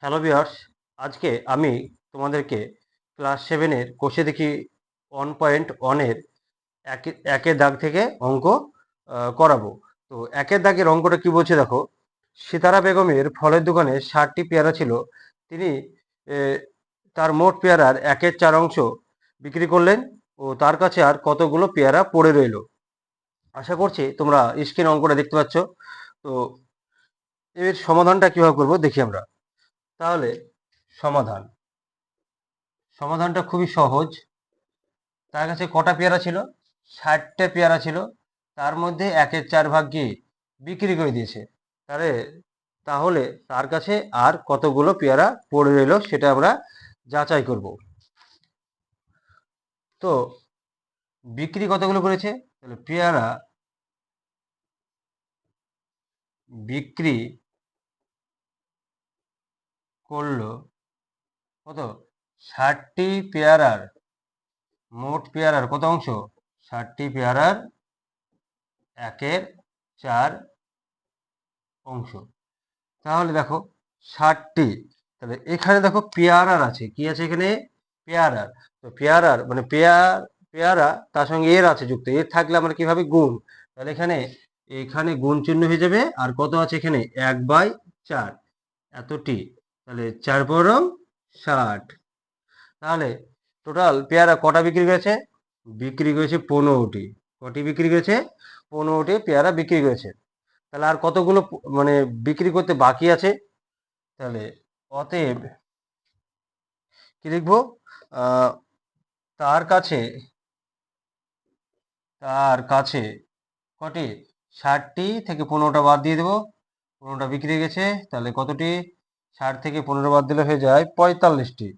Hello viewers, আজকে আমি তোমাদেরকে ক্লাস 7 এর কোষে দেখি 1.1 এর একের দাগ থেকে অঙ্ক করাবো। তো একের দাগের অঙ্কটা কি বলছে দেখো। সিতারা বেগমের ফলের দোকানে 60টি পেয়ারা ছিল। তিনি এ, তার মোট পেয়ারার 1/4 অংশ বিক্রি করলেন ও তার কাছে আর কতগুলো পেয়ারা পড়ে রইল। আশা করছি তোমরা স্ক্রিন অঙ্কটা দেখতে পাচ্ছ। তো এর সমাধানটা কিভাবে করব দেখি আমরা। তাহলে সমাধান সমাধানটা খুবই সহজ। তার কাছে কটা পেয়ারা ছিল? 60টা পেয়ারা ছিল। তার মধ্যে 1/4 ভাগ কি বিক্রি করে দিয়েছে। তাহলে তাহলে তার কাছে আর কতগুলো পেয়ারা পড়ে রইল সেটা আমরা যাচাই করব। তো বিক্রি কতগুলো করেছে? তাহলে পেয়ারা বিক্রি করলো কত? 60টি পেয়ারার মোট পেয়ারার কত অংশ? 60টি পেয়ারার 1/4 অংশ। তাহলে দেখো 60টি, তাহলে এখানে দেখো পেয়ারার আছে, কি আছে এখানে? পেয়ারার। তো পেয়ারার মানে পেয়ারা তার সঙ্গে এর আছে যুক্ত, এর থাকলে আমরা কিভাবে গুণ, তাহলে এখানে এখানে গুণ চিহ্ন হয়ে যাবে। আর কত আছে এখানে? 1/4 এতটি, তাহলে 4×60। তাহলে টোটাল পেয়ারা কটা বিক্রি করেছে? বিক্রি করেছে 15টি। কটি বিক্রি করেছে? 15টি পেয়ারা বিক্রি করেছে। তাহলে আর কতগুলো মানে বিক্রি করতে বাকি আছে? তাহলে অতএব কি লিখবো? তার কাছে কটি? 60টি থেকে 15টা বাদ দিয়ে দেবো। 15টা বিক্রি গেছে, তাহলে কতটি? 60 থেকে 15 বাদ দিলে হয়ে যায় 45টি।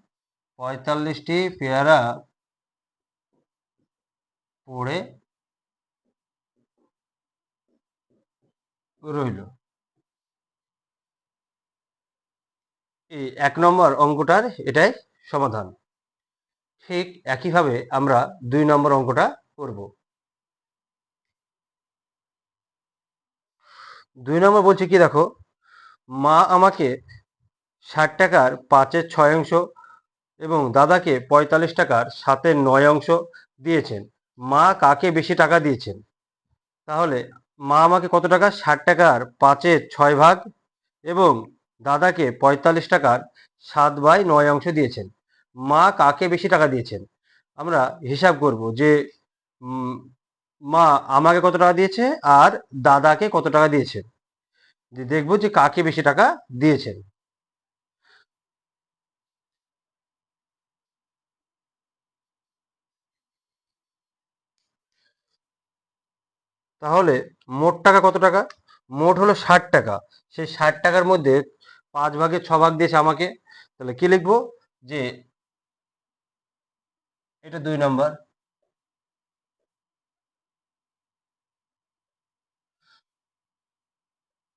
45টি পেয়ারা পড়ে রইল। এই 1 নম্বর অঙ্কটার এটাই সমাধান। ঠিক একইভাবে আমরা 2 নম্বর অঙ্কটা করব। 2 নম্বর বলছে কি দেখো, মা আমাকে 60 টাকার 5/6 অংশ এবং দাদাকে 45 টাকার 7/9 অংশ দিয়েছেন। মা কাকে বেশি টাকা দিয়েছেন? তাহলে মা আমাকে কত টাকা? 60 টাকার 5/6 ভাগ এবং দাদাকে 45 টাকার 7/9 অংশ দিয়েছেন। মা কাকে বেশি টাকা দিয়েছেন? আমরা হিসাব করব যে মা আমাকে কত টাকা দিয়েছে আর দাদাকে কত টাকা দিয়েছেন, দেখবো যে কাকে বেশি টাকা দিয়েছেন। তাহলে মোট টাকা কত টাকা? মোট হলো 60 টাকা। সেই 60 টাকার মধ্যে 5/6 দিয়েছে আমাকে। তাহলে কি লিখবো? যে এটা 2 নম্বর।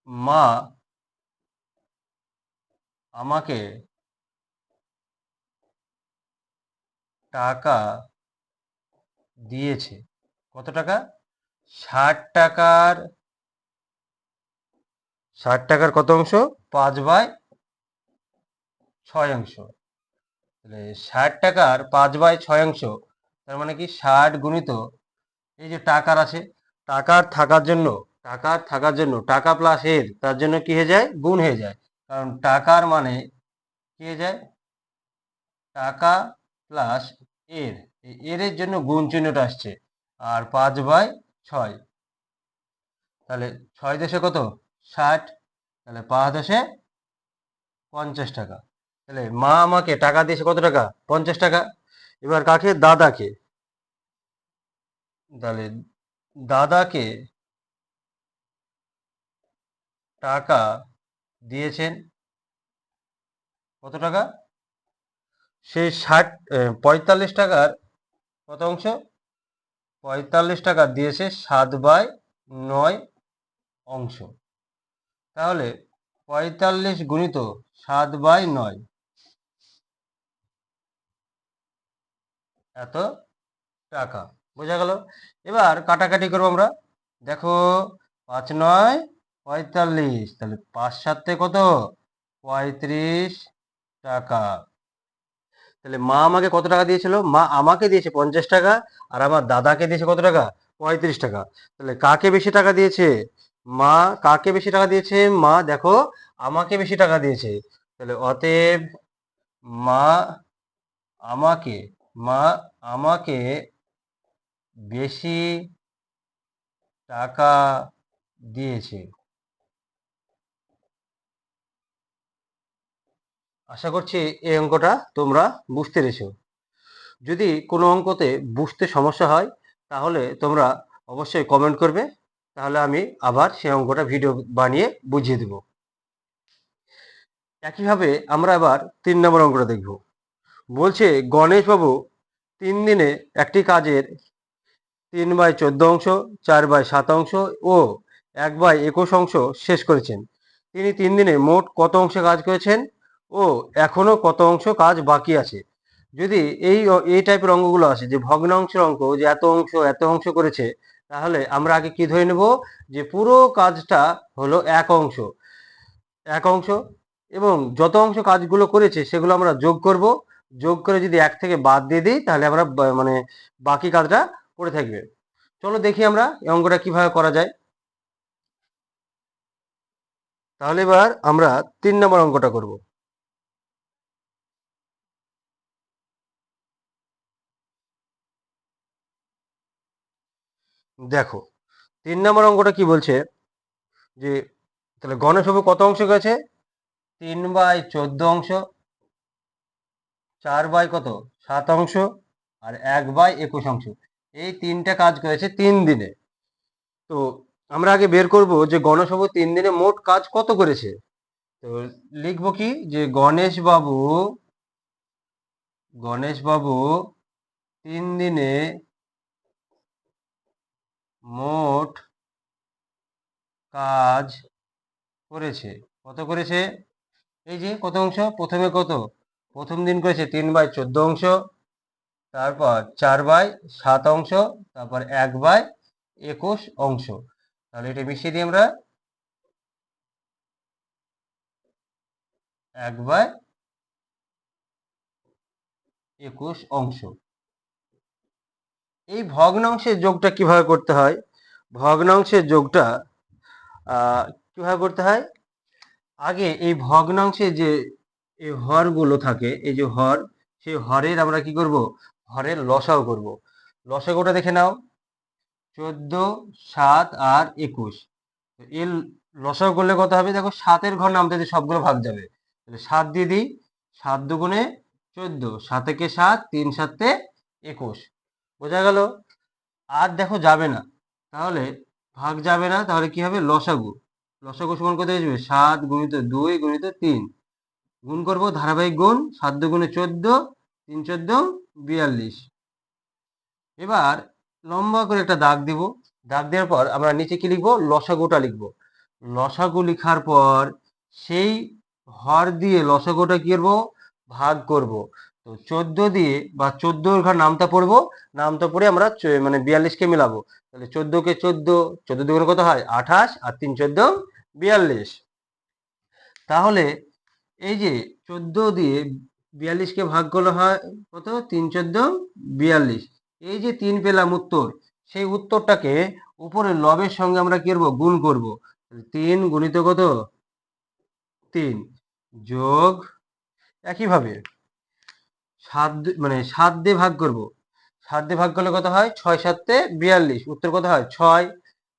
মা আমাকে টাকা দিয়েছে কত টাকা? 60 টাকার 60 টাকার কত অংশ? 5/6 অংশ। তাহলে 60 টাকার 5/6 অংশ, তার মানে কি 60 গুণিত এই যে টাকার আছে, টাকার থাকার জন্য টাকা প্লাস এর, তার জন্য কি হয়ে যায়? গুণ হয়ে যায়। কারণ টাকার মানে কি হয়ে যায়? টাকা প্লাস এর, এই এর জন্য গুণ চিহ্নটা আসছে। আর 5/6, তাহলে 6 কত? 60। তাহলে 5×50 টাকা। তাহলে মা আমাকে টাকা দিয়েছে কত টাকা? 50 টাকা। এবার কাকে? দাদাকে। তাহলে দাদাকে টাকা দিয়েছেন কত টাকা? সেই 45 টাকার কত অংশ? 45 টাকা দিয়েছে 7/9 অংশ। তাহলে 45 গুণিত 7/9, এত টাকা। বোঝা গেল? এবার কাটাকাটি করবো আমরা। দেখো 5×9 = 45, তাহলে 5×7 কত? 35 টাকা। তাহলে মা আমাকে কত টাকা দিয়েছিল? মা আমাকে দিয়েছে 50 টাকা, আর আমার দাদাকে দিয়েছে কত টাকা? 35 টাকা। তাহলে কাকে বেশি টাকা দিয়েছে? মা কাকে বেশি টাকা দিয়েছে? মা দেখো আমাকে বেশি টাকা দিয়েছে। তাহলে অতএব মা আমাকে মা আমাকে বেশি টাকা দিয়েছে। আশা করছি এই অঙ্কটা তোমরা বুঝতে পেরেছো। যদি কোনো অঙ্কতে বুঝতে সমস্যা হয় তাহলে তোমরা অবশ্যই কমেন্ট করবে, তাহলে আমি আবার সেই অঙ্কটা ভিডিও বানিয়ে বুঝিয়ে দেব। একইভাবে আমরা এবার 3 নম্বর অঙ্কটা দেখব। বলছে গণেশবাবু 3 দিনে একটি কাজের 3/14 অংশ, 4/7 অংশ ও 1/21 অংশ শেষ করেছেন। তিনি 3 দিনে মোট কত অংশ কাজ করেছেন ও এখনো কত অংশ কাজ বাকি আছে? যদি এই টাইপের অঙ্কগুলো আসে, যে ভগ্নাংশের অঙ্ক, যে এত অংশ করেছে, তাহলে আমরা আগে কি ধরে নেব? যে পুরো কাজটা হলো এক অংশ, এবং যত অংশ কাজগুলো করেছে সেগুলো আমরা যোগ করব। যোগ করে যদি 1 থেকে বাদ দিয়ে দিই তাহলে আমরা মানে বাকি কাজটা পড়ে থাকবে। চলো দেখি আমরা এই অঙ্কটা কিভাবে করা যায়। তাহলে এবার আমরা 3 নম্বর অঙ্কটা করব। দেখো 3 নম্বর অঙ্কটা কি বলছে, যে তাহলে গণেশবাবু কত অংশ করেছে? 3/14 অংশ, 4/7 অংশ, আর 1/21 অংশ। এই 3টে কাজ করেছে 3 দিনে। তো আমরা আগে বের করব যে গণেশবাবু 3 দিনে মোট কাজ কত করেছে। তো লিখবো কি, যে গণেশবাবু 3 দিনে মোট কাজ করেছে। কত করেছে? এই যে কত অংশ, প্রথমে কত, প্রথম দিন করেছে 3/14 অংশ, তারপর 4/7 অংশ, তারপর 1/21 অংশ। তাহলে এটা মিশিয়ে দিই আমরা, 1/21 অংশ। এই ভগ্নাংশের যোগটা কিভাবে করতে হয়? ভগ্নাংশের যোগটা কিভাবে করতে হয়? আগে এই ভগ্নাংশে যে এই হরগুলো থাকে, এই যে হর, সেই হরের আমরা কি করব? হরের লসাগু করব। লসাগুটা দেখে নাও, 14, 7 আর 21। এর লসাগু করলে কত হবে? দেখো 7-এর ঘর নামতে দিয়ে সবগুলো ভাগ যাবে। তাহলে 7 দিয়ে দিই, 7 দুগুণে 14, 7 একে 7, 3 7 21। বোঝা গেল? আর দেখো যাবে না, তাহলে ভাগ যাবে না, তাহলে কি হবে? লসাগু। লসাগু সমান কত হয়ে যাবে? 7 গুণিত 2 গুণিত 3। গুণ করব, ধারাবাহিক গুণ, 7 দুগুণে 14, 3 14 42। এবার লম্বা করে একটা দাগ দিব। দাগ দেওয়ার পর আমরা নিচে কি লিখবো? লসাগুটা লিখবো। লসাগু লিখার পর সেই হর দিয়ে লসাগুটা কি করবো? ভাগ করব। তো 14 দিয়ে, বা 14 ঘর নামটা পড়বো, নামটা পড়ে আমরা মানে 42কে মিলাবো। তাহলে 14কে 14, 14 দুগুণে কত হয়? 28, আর 3 14 42। তাহলে এই যে 14 দিয়ে 42কে ভাগ করলে হয় কত? 3 14 42। এই যে 3 পেলাম উত্তর, সেই উত্তরটাকে উপরে লবের সঙ্গে আমরা কি করবো? গুণ করব। 3 গুণিত কত? 3 যোগ, একইভাবে 7 মানে 7 দিয়ে ভাগ করব। 7 দিয়ে ভাগ করলে কত হয়? 6 7 42। উত্তর কত হয়? 6।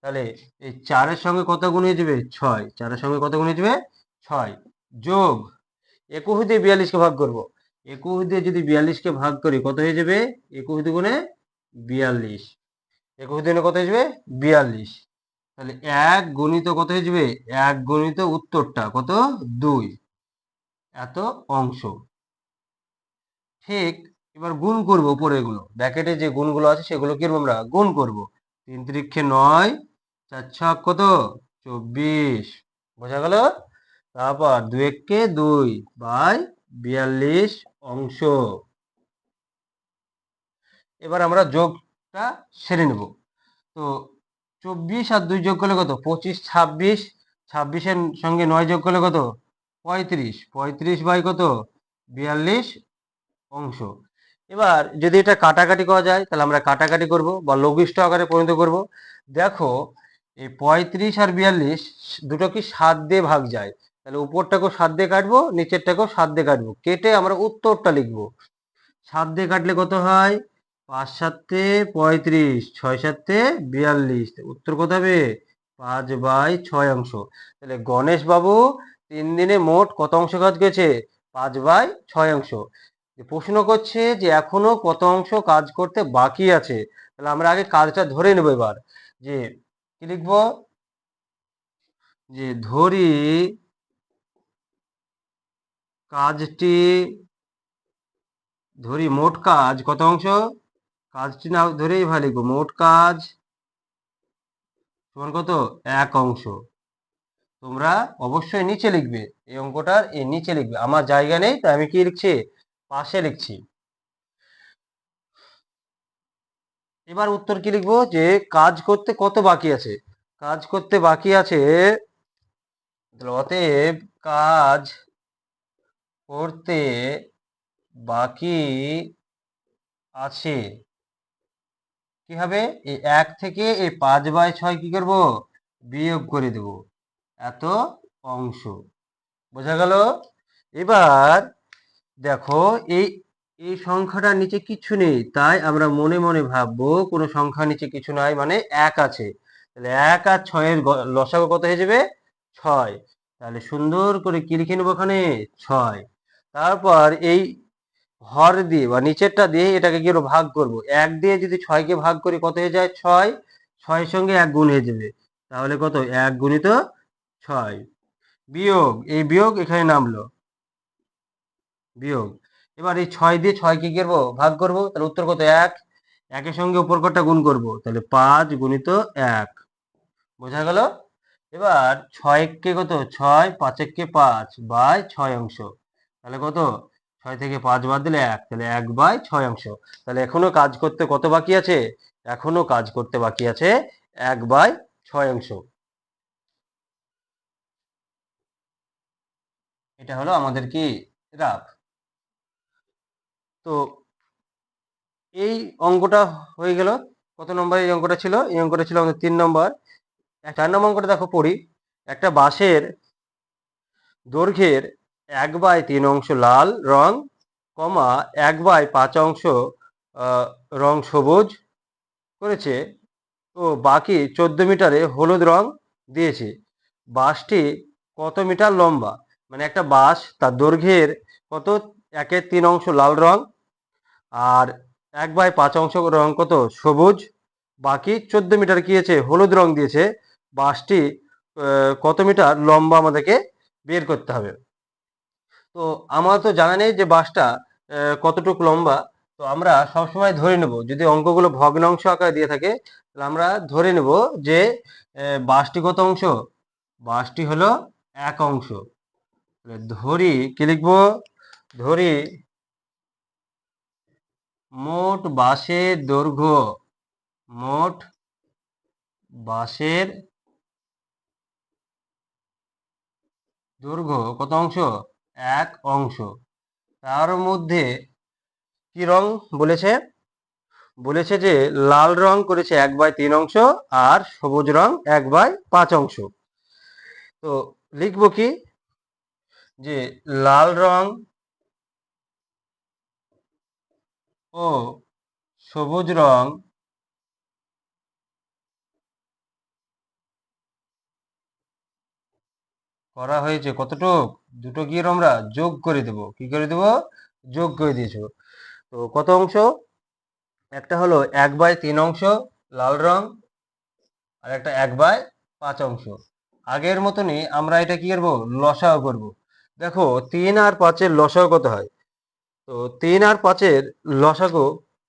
তাহলে এই 4-এর সঙ্গে কত গুণ হয়ে যাবে? 6। 4-এর সঙ্গে কত গুণ হয়ে যাবে? 6 যোগ 21 দিয়ে 42কে ভাগ করব। 21 দিয়ে যদি 42কে ভাগ করি কত হয়ে যাবে? 21 দুগুণে 42। 21 দুগুণে কত হয়ে যাবে? 42। তাহলে 1 গুণিত কত হয়ে যাবে? 1 গুণিত উত্তরটা কত? 2। এত অংশ। ঠিক। এবার গুণ করব উপরে, এগুলো ব্র্যাকেটে যে গুণগুলো আছে সেগুলো কি করবো? আমরা গুণ করব। 3 3 9, 4 6 কত? 24। বোঝা গেল? তারপর 2 1 2 বাই 42 অংশ। এবার আমরা যোগটা সেরে নেব। তো 24 আর 2 যোগ করলে কত? 25 26। 26-এর সঙ্গে 9 যোগ করলে কত? 35। 35 বাই কত? 42 অংশ। এবার যদি এটা কাটাকাটি করা যায় তাহলে আমরা কাটাকাটি করব বা লঘিষ্ঠ আকারে পরিণত করব। দেখো এই 35 আর 42 দুটো কি 7 দিয়ে ভাগ যায়, তাহলে উপরটাকেও 7 দিয়ে কাটবো, নিচেরটাকেও 7 দিয়ে কাটবো, কেটে আমরা উত্তরটা লিখবো। 7 দিয়ে কাটলে কত হয়? 5 7 35, 6 7 42, উত্তর কত হবে? 5/6 অংশ। তাহলে গণেশ বাবু 3 দিনে মোট কত অংশ কাজ করেছে? 5/6 অংশ। প্রশ্ন করছে যে এখনো কত অংশ কাজ করতে বাকি আছে, তাহলে আমরা আগে কাজটা ধরে নেব। এবার যে কি লিখবো? যে ধরি কাজটি, ধরি মোট কাজ কত অংশ, কাজটি না ধরেই ভালো লিখবো, মোট কাজ সমান কত? 1 অংশ। তোমরা অবশ্যই নিচে লিখবে, এই অঙ্কটার এই নিচে লিখবে, আমার জায়গা নেই তাই আমি কি লিখছি? পাশে লিখছি। এবার উত্তর কি লিখবো? যে কাজ করতে কত বাকি আছে, কাজ করতে বাকি আছে, অতএব কাজ করতে বাকি আছে কি হবে? এই 1 থেকে এই 5/6 কি করব? বিয়োগ করে দেব, এত অংশ। বোঝা গেল? এবার দেখো এই এই সংখ্যাটার নিচে কিছু নেই, তাই আমরা মনে মনে ভাববো কোনো সংখ্যার নিচে কিছু নাই, মানে 1 আছে। তাহলে 1 আর 6 এর লসাগু কত হয়ে যাবে? 6। তাহলে সুন্দর করে কি লিখে নেবো ওখানে? 6। তারপর এই হর দিয়ে বা নিচেরটা দিয়ে এটাকে কি করবো? ভাগ করব। 1 দিয়ে যদি 6 কে ভাগ করি কত হয়ে যায়? 6। 6 এর সঙ্গে 1 গুণ হয়ে যাবে, তাহলে কত? 1 গুণিত 6 বিয়োগ, এই বিয়োগ এখানে নামলো, বিয়োগ। এবার এই 6 দিয়ে 6 কে কি করবো? ভাগ করব, তাহলে উত্তর কত? 1। 1 এর সঙ্গে উপর কটা গুণ করব, তাহলে 5 গুণিত 1। বোঝা গেল? এবার 6 কে কত? 6, 5 কে 5/6 অংশ। তাহলে কত? 6 থেকে 5 বাদ দিলে 1, তাহলে 1/6 অংশ। তাহলে এখনো কাজ করতে কত বাকি আছে? এখনো কাজ করতে বাকি আছে 1/6 অংশ। এটা হলো আমাদের কি রাফ। তো এই অঙ্কটা হয়ে গেল। কত নম্বর এই অঙ্কটা ছিল? এই অঙ্কটা ছিল আমাদের 3 নম্বর। 4 নম্বর অঙ্কটা দেখো পড়ি। একটা বাঁশের দৈর্ঘ্যের 1/3 অংশ লাল রং, কমা 1/5 অংশ রং সবুজ করেছে ও বাকি 14 মিটারে হলুদ রং দিয়েছে। বাঁশটি কত মিটার লম্বা? মানে একটা বাঁশ তার দৈর্ঘ্যের কত? 1/3 অংশ লাল রং, আর 1/5 অংশ রং কত? সবুজ, বাকি 14 মিটার কি আছে? হলুদ রং দিয়েছে। বাঁশটি কত মিটার লম্বা আমাদেরকে বের করতে হবে। তো আমার তো জানা নেই যে বাঁশটা কতটুকু লম্বা। তো আমরা সবসময় ধরে নেব, যদি অঙ্কগুলো ভগ্নাংশ আকারে দিয়ে থাকে তাহলে আমরা ধরে নেব যে বাঁশটি কত অংশ? বাঁশটি হলো 1 অংশ। ধরি কি লিখবো? ধরি মোট বাঁশের দৈর্ঘ্য, মোট বাঁশের দৈর্ঘ্য কত অংশ? 1 অংশ। তার মধ্যে কি রং বলেছে? বলেছে যে লাল রং করেছে 1/3 অংশ, আর সবুজ রং 1/5 অংশ। তো লিখবো কি? যে লাল রং ও সবুজ রং করা হয়েছে কতটুক? দুটো কি আমরা যোগ করে দেব, কি করে দেব? যোগ করে দিয়েছো। তো কত অংশ? একটা হলো 1/3 অংশ লাল রং, আর একটা 1/5 অংশ। আগের মতনই আমরা এটা কি করবো? লসাও করব। দেখো 3 আর 5-এর লসাও কত হয়? তো 3 আর 5-এর লসাগু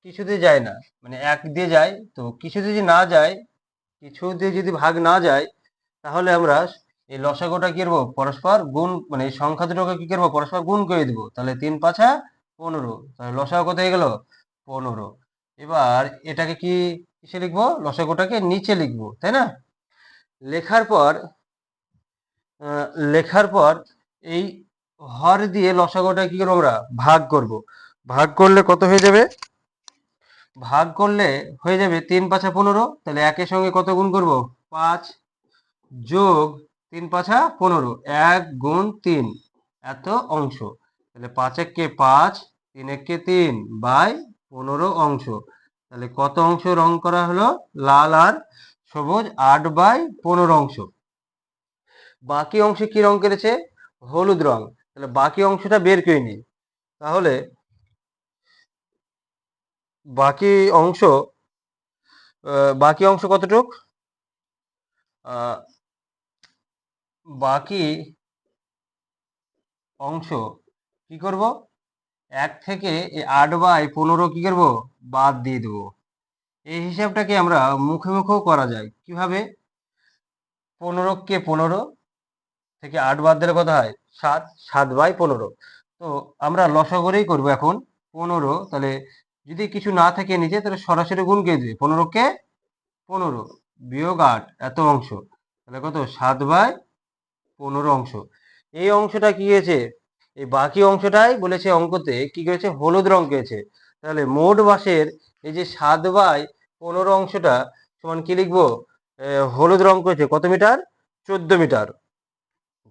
কিছু দিয়ে যায় না, মানে 1 দিয়ে যায়। তো কিছু যদি না যায়, কিছু দিয়ে যদি ভাগ না যায়, তাহলে আমরা এই লসাগুটা কি করবো? পরস্পর গুণ, মানে এই সংখ্যা দুটোকে কি করবো? পরস্পর গুণ করে দিব। তাহলে 3 5 15, তাহলে লসাগু কত হয়ে গেল? 15। এবার এটাকে কি কিসে লিখবো? লসাগুটাকে নিচে লিখবো, তাই না? লেখার পর লেখার পর এই হর দিয়ে লসাগুটা কি করবো আমরা ভাগ করব। ভাগ করলে কত হয়ে যাবে? ভাগ করলে হয়ে যাবে 3 পাঁচা 15। তাহলে একের সঙ্গে কত গুণ করব? 5 যোগ 3 পাঁচা 15, 1 গুণ 3 এত অংশ। তাহলে 5 একে 5, 3 একে 3 বাই 15 অংশ। তাহলে কত অংশ রং করা হলো? লাল আর সবুজ 8 বাই 15 অংশ। বাকি অংশে কি রং করেছে? হলুদ রং। তাহলে বাকি অংশটা বের করে নিই। তাহলে বাকি অংশ বাকি অংশ কতটুক? বাকি অংশ কি করব? 1 থেকে এই 8 বাই 15 কি করব? বাদ দিয়ে দেবো। এই হিসাবটাকে আমরা মুখে মুখেও করা যায়। কিভাবে? 15 কে 15 থেকে 8 বাদ দিলে কত হয়? 7, 7 বাই 15। তো আমরা লসাগু করব এখন 15। তাহলে যদি কিছু না থাকে নিচে তাহলে সরাসরি গুণ করে দিবে। 15 কে 15 বিয়োগ 8 এত অংশ। তাহলে কত? 7 বাই 15 অংশ। এই অংশটা কি হয়েছে? এই বাকি অংশটাই বলেছে অঙ্কতে কি করেছে? হলুদ রং করেছে। তাহলে মোট বাঁশের এই যে 7 বাই 15 অংশটা সমান কি লিখবো? হলুদ রং করেছে কত মিটার? 14 মিটার।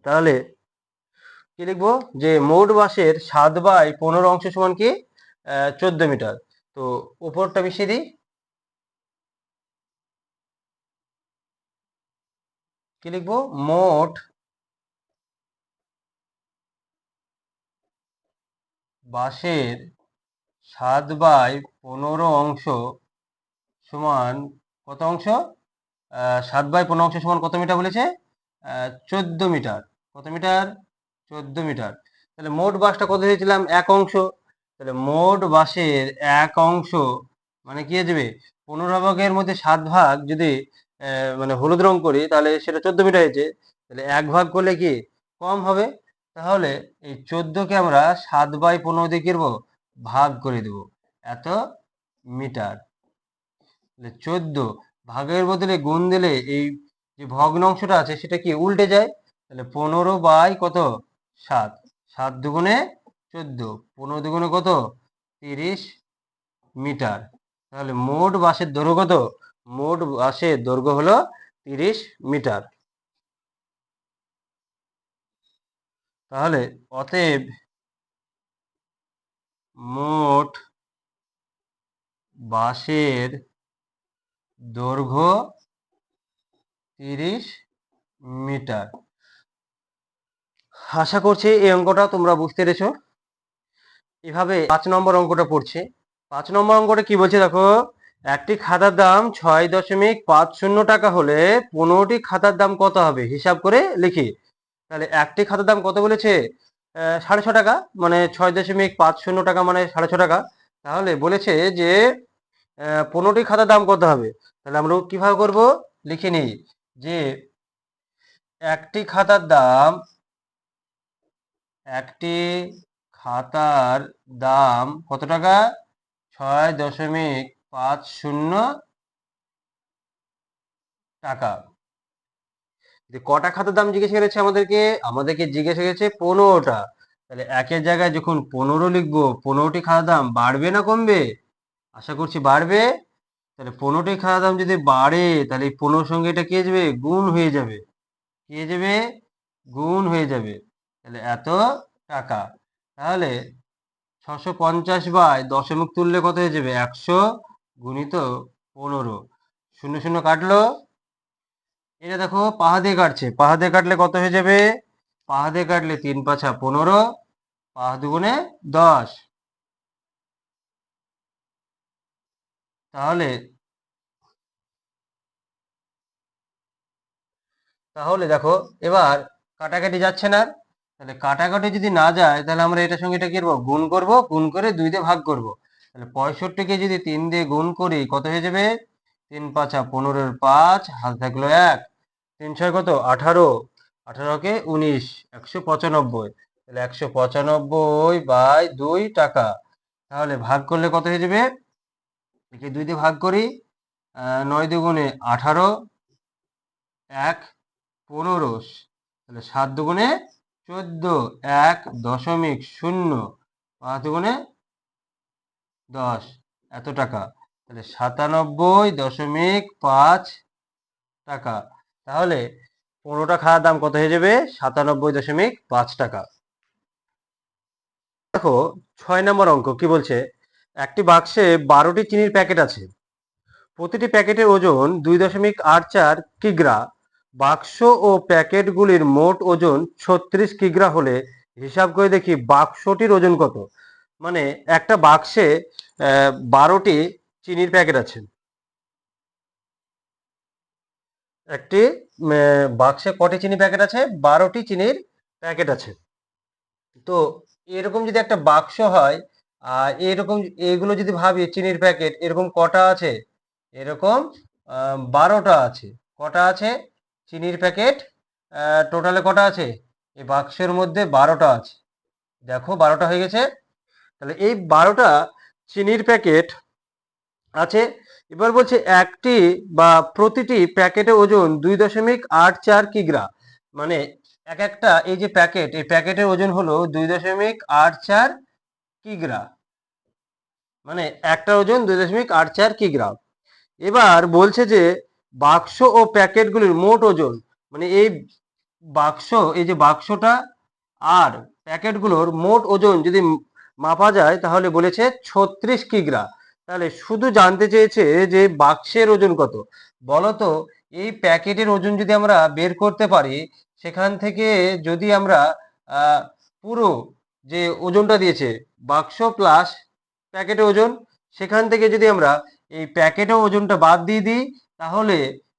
তাহলে কি লিখবো? যে মোট বাঁশের 7 বাই 15 অংশ সমান কি? 14 মিটার। তো উপরটা মিশিয়ে দিই। কি লিখবো? মোট বাঁশের 7 বাই 15 অংশ সমান কত অংশ? 7 বাই 15 অংশ সমান কত মিটার বলেছে? 14 মিটার। কত মিটার? 14 মিটার। তাহলে মোট বাঁশটা কত হয়েছিলাম? 1 অংশ। তাহলে মোট বাঁশের 1 অংশ মানে কি হয়ে যাবে? 15 ভাগের মধ্যে 7 ভাগ যদি মানে হলুদ রং করি তাহলে সেটা 14 মিটার হয়েছে। তাহলে 1 ভাগ করলে কি কম হবে? তাহলে এই 14 কে আমরা 7 বাই 15 দিয়ে কি করবো? ভাগ করে দেব এত মিটার। 14 ভাগের বদলে গুণ দিলে এই যে ভগ্নাংশটা আছে সেটা কি উল্টে যায়। তাহলে 15 বাই কত? 7, 7 দুগুণে 14, 15 দুগুণে কত? 30 মিটার। তাহলে মোট বাঁশের দৈর্ঘ্য কত? মোট বাঁশের দৈর্ঘ্য হলো 30 মিটার। তাহলে অতএব মোট বাঁশের দৈর্ঘ্য 30 মিটার। আশা করছি এই অঙ্কটা তোমরা বুঝতে পেরেছো। এভাবে 5 নম্বর অঙ্কটা পড়ছে। 5 নম্বর অঙ্কটা কি বলছে দেখো? একটি খাতার দাম 6.50 টাকা হলে 15টি খাতার দাম কত হবে? হিসাব করে লিখি। তাহলে একটি খাতার দাম কত বলেছে? 6.5 টাকা, মানে 6.50 টাকা মানে 6.5 টাকা। তাহলে বলেছে যে 15টি খাতার দাম কত হবে? তাহলে আমরা কিভাবে করব? লিখে নিই যে একটি খাতার দাম, একটি খাতার দাম কত টাকা? 6.50 টাকা। কটা খাতার দাম জিজ্ঞেস করেছে আমাদেরকে? আমাদেরকে জিজ্ঞেস করেছে 15টা। তাহলে একের জায়গায় যখন 15 লিখবো, 15টি খাতার দাম বাড়বে না কমবে? আশা করছি বাড়বে। তাহলে 15টি খাতার দাম যদি বাড়ে তাহলে এই 15 সঙ্গে এটা কি হয়ে যাবে? গুণ হয়ে যাবে। কি হয়ে যাবে? গুণ হয়ে যাবে। তাহলে এত টাকা। তাহলে 650 বাই দশমিক তুললে কত হয়ে যাবে? 100 গুণিত 15। শূন্য শূন্য কাটলো। এটা দেখো পাহা দিয়ে কাটছে। পাহা দিয়ে কাটলে কত হয়ে যাবে? পাহা দিয়ে কাটলে 3 পাঁচা 15, পাহা দুগুণে 10। তাহলে তাহলে দেখো এবার কাটাকাটি যাচ্ছে না। তাহলে কাটাকাটি যদি না যায় তাহলে আমরা এটার সঙ্গে এটা কি করবো? গুণ করব। গুণ করে 2 দিয়ে ভাগ করব। তাহলে 65কে যদি 3 দিয়ে গুণ করি কত হয়ে যাবে? 3 পাঁচা 15 5, হাতে থাকলো 1, 3 ছয় কত? 18, 18কে 19, 195। তাহলে 195 বাই 2 টাকা। তাহলে ভাগ করলে কত হয়ে যাবে? একে 2 দিয়ে ভাগ করি। 9 দুগুণে 18, 1 15, তাহলে 7 দুগুণে 14, 1.0, 5 গুণে 10, এত টাকা। তাহলে 97.5 টাকা। তাহলে 15টা খাওয়ার দাম কত হয়ে যাবে? 97.5 টাকা। দেখো 6 নম্বর অঙ্ক কি বলছে, একটি বাক্সে 12টি চিনির প্যাকেট আছে, প্রতিটি প্যাকেটের ওজন 2.84 কিগ্রা। বাক্স ও প্যাকেটগুলির মোট ওজন 36 কিগ্রা হলে হিসাব করে দেখি বাক্সটির ওজন কত। মানে একটা বাক্সে 12টি চিনির প্যাকেট আছে, একটি বাক্সে কটি চিনি প্যাকেট আছে? 12টি চিনির প্যাকেট আছে। তো এরকম যদি একটা বাক্স হয়, আর এরকম এগুলো যদি ভাবি চিনির প্যাকেট, এরকম কটা আছে? এরকম 12টা আছে। কটা আছে চিনির প্যাকেট? টোটালে কটা আছে? এই বাক্সের মধ্যে 12টা আছে। দেখো 12টা হয়ে গেছে। তাহলে এই 12টা চিনির প্যাকেট আছে। এবার বলছে একটি বা প্রতিটি প্যাকেটের ওজন 2.84 কিগ্রা। মানে এক একটা এই যে প্যাকেট, এই প্যাকেটের ওজন হলো 2.84 কিগ্রা। মানে একটা ওজন 2.84 কিগ্রা। এবার বলছে যে বাক্স ও প্যাকেটগুলির মোট ওজন, মানে এই বাক্স, এই যে বাক্সটা আর প্যাকেটগুলোর মোট ওজন যদি মাপা যায় তাহলে বলেছে 36 কিগ্রা। তাহলে শুধু জানতে চেয়েছে যে বাক্সের ওজন কত। বলতো এই প্যাকেটের ওজন যদি আমরা বের করতে পারি, সেখান থেকে যদি আমরা পুরো যে ওজনটা দিয়েছে বাক্স প্লাস প্যাকেটের ওজন, সেখান থেকে যদি আমরা এই প্যাকেটের ওজনটা বাদ দিয়ে দিই, তাহলে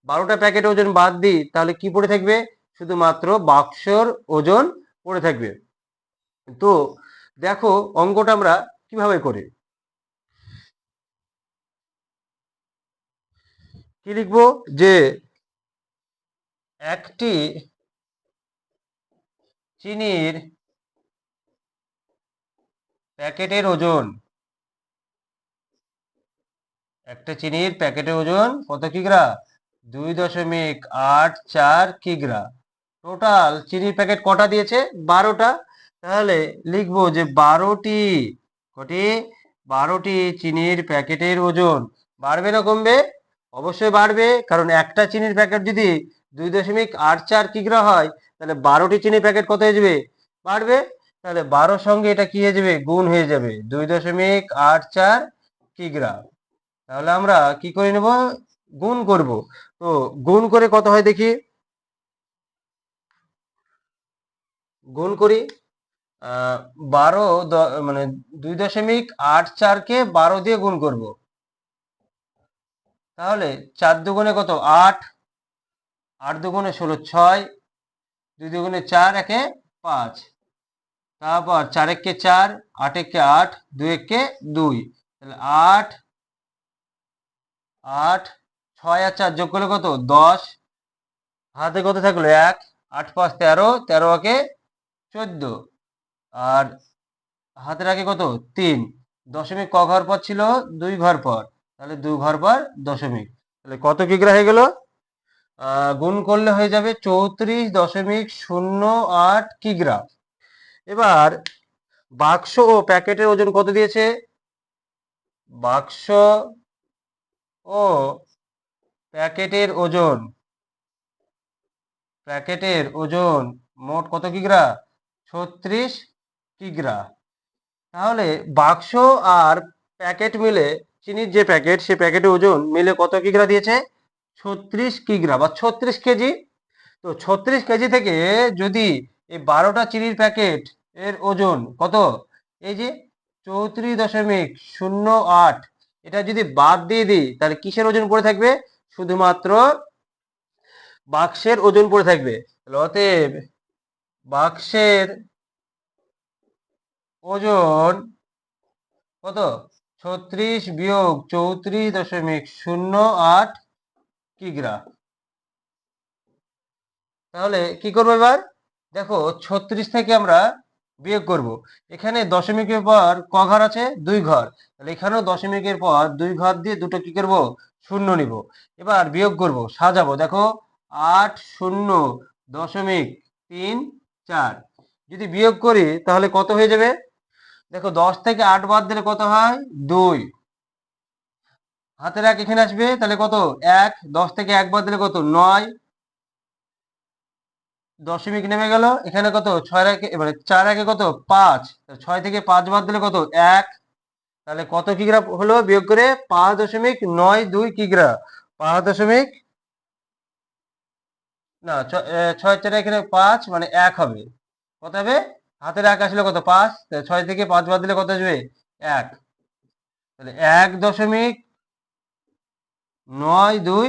12টা প্যাকেটের ওজন বাদ দিই, তাহলে কি পড়ে থাকবে? শুধুমাত্র বাক্সর ওজন পড়ে থাকবে। তো দেখো অঙ্কটা আমরা কিভাবে করি। কি লিখবো? যে একটি চিনির প্যাকেটের ওজন, একটা চিনির প্যাকেটের ওজন কত কিগ্রা? 2.84 কিগ্রা। টোটাল চিনির প্যাকেট কটা দিয়েছে? 12টা। তাহলে লিখবো যে 12টি, কটি? 12টি চিনির প্যাকেটের ওজন বাড়বে না কমবে? অবশ্যই বাড়বে, কারণ একটা চিনির প্যাকেট যদি 2.84 কিগ্রা হয়, তাহলে 12টি চিনির প্যাকেট কত হয়ে যাবে? বাড়বে। তাহলে 12 সঙ্গে এটা কি হয়ে যাবে? গুণ হয়ে যাবে, 2.84 কিগ্রা। তাহলে আমরা কি করে নেব? গুণ করব। তো গুণ করে কত হয় দেখি, গুণ করি। 12 মানে 2.84কে 12 দিয়ে গুণ করব। তাহলে 4 দুগুণে কত? 8, 8 দুগুণে 16, 6, 2 দুগুণে 4, একে 5, তারপর 4 একে 4, 8 একে 8, 2 একে 2, তাহলে 8, 8, 6 আর 4 যোগ করলে কত? 10, হাতে কত থাকলো? 1, 8 5 13, 13 একে 14, আর হাতের আগে কত? 3, দশমিক ক ঘর পর ছিল? 2 ঘর পর, তাহলে 2 ঘর পর দশমিক। তাহলে কত কিগ্রা হয়ে গেল? গুণ করলে হয়ে যাবে 34.08 কিগ্রা। এবার বাক্স ও প্যাকেটের ওজন কত দিয়েছে? বাক্স ও প্যাকেটের ওজন, প্যাকেটের ওজন মোট কত কিগ্রা? 36 কিগ্রা। তাহলে বাক্স আর প্যাকেট মিলে, চিনির যে প্যাকেট, সে প্যাকেটের ওজন মিলে কত কিগ্রা দিয়েছে? 36 কিগ্রা বা 36 কেজি। তো 36 কেজি থেকে যদি এই 12টা চিনির প্যাকেট এর ওজন কত? এই যে 34.08, এটা যদি বাদ দিয়ে দিই, তাহলে কিসের ওজন পড়ে থাকবে? শুধুমাত্র বাক্সের ওজন পড়ে থাকবে। অতএব বাক্সের ওজন কত? 36 বিয়োগ 34.08 কিগ্রা। তাহলে কি করবো এবার? দেখো 36 থেকে আমরা বিয়োগ করব। এখানে দশমিকের পর ক ঘর আছে? 2 ঘর। তাহলে এখানেও দশমিকের পর 2 ঘর দিয়ে দুটো কি করব? শূন্য নিব। এবার বিয়োগ করব, সাজাবো। দেখো 8 0.34, যদি বিয়োগ করি তাহলে কত হয়ে যাবে? দেখো 10 থেকে 8 বাদ দিলে কত হয়? 2। হাতের 1 এখানে আসবে, তাহলে কত? 1। 10 থেকে 1 বাদ দিলে কত? 9। দশমিক নেমে গেল, এখানে কত? 6 একে মানে 4 একে কত? 5। 6 থেকে 5 বাদ দিলে কত? 1। তাহলে কত কিগ্রা হলো বিয়োগ করে? 5.92 কিগ্রা। 5 না 6 4 এখানে 5 মানে 1 হবে। কত হবে? হাতের 1 আসলে কত? 5। 6 থেকে 5 বাদ দিলে কত আসবে? 1। তাহলে 1.92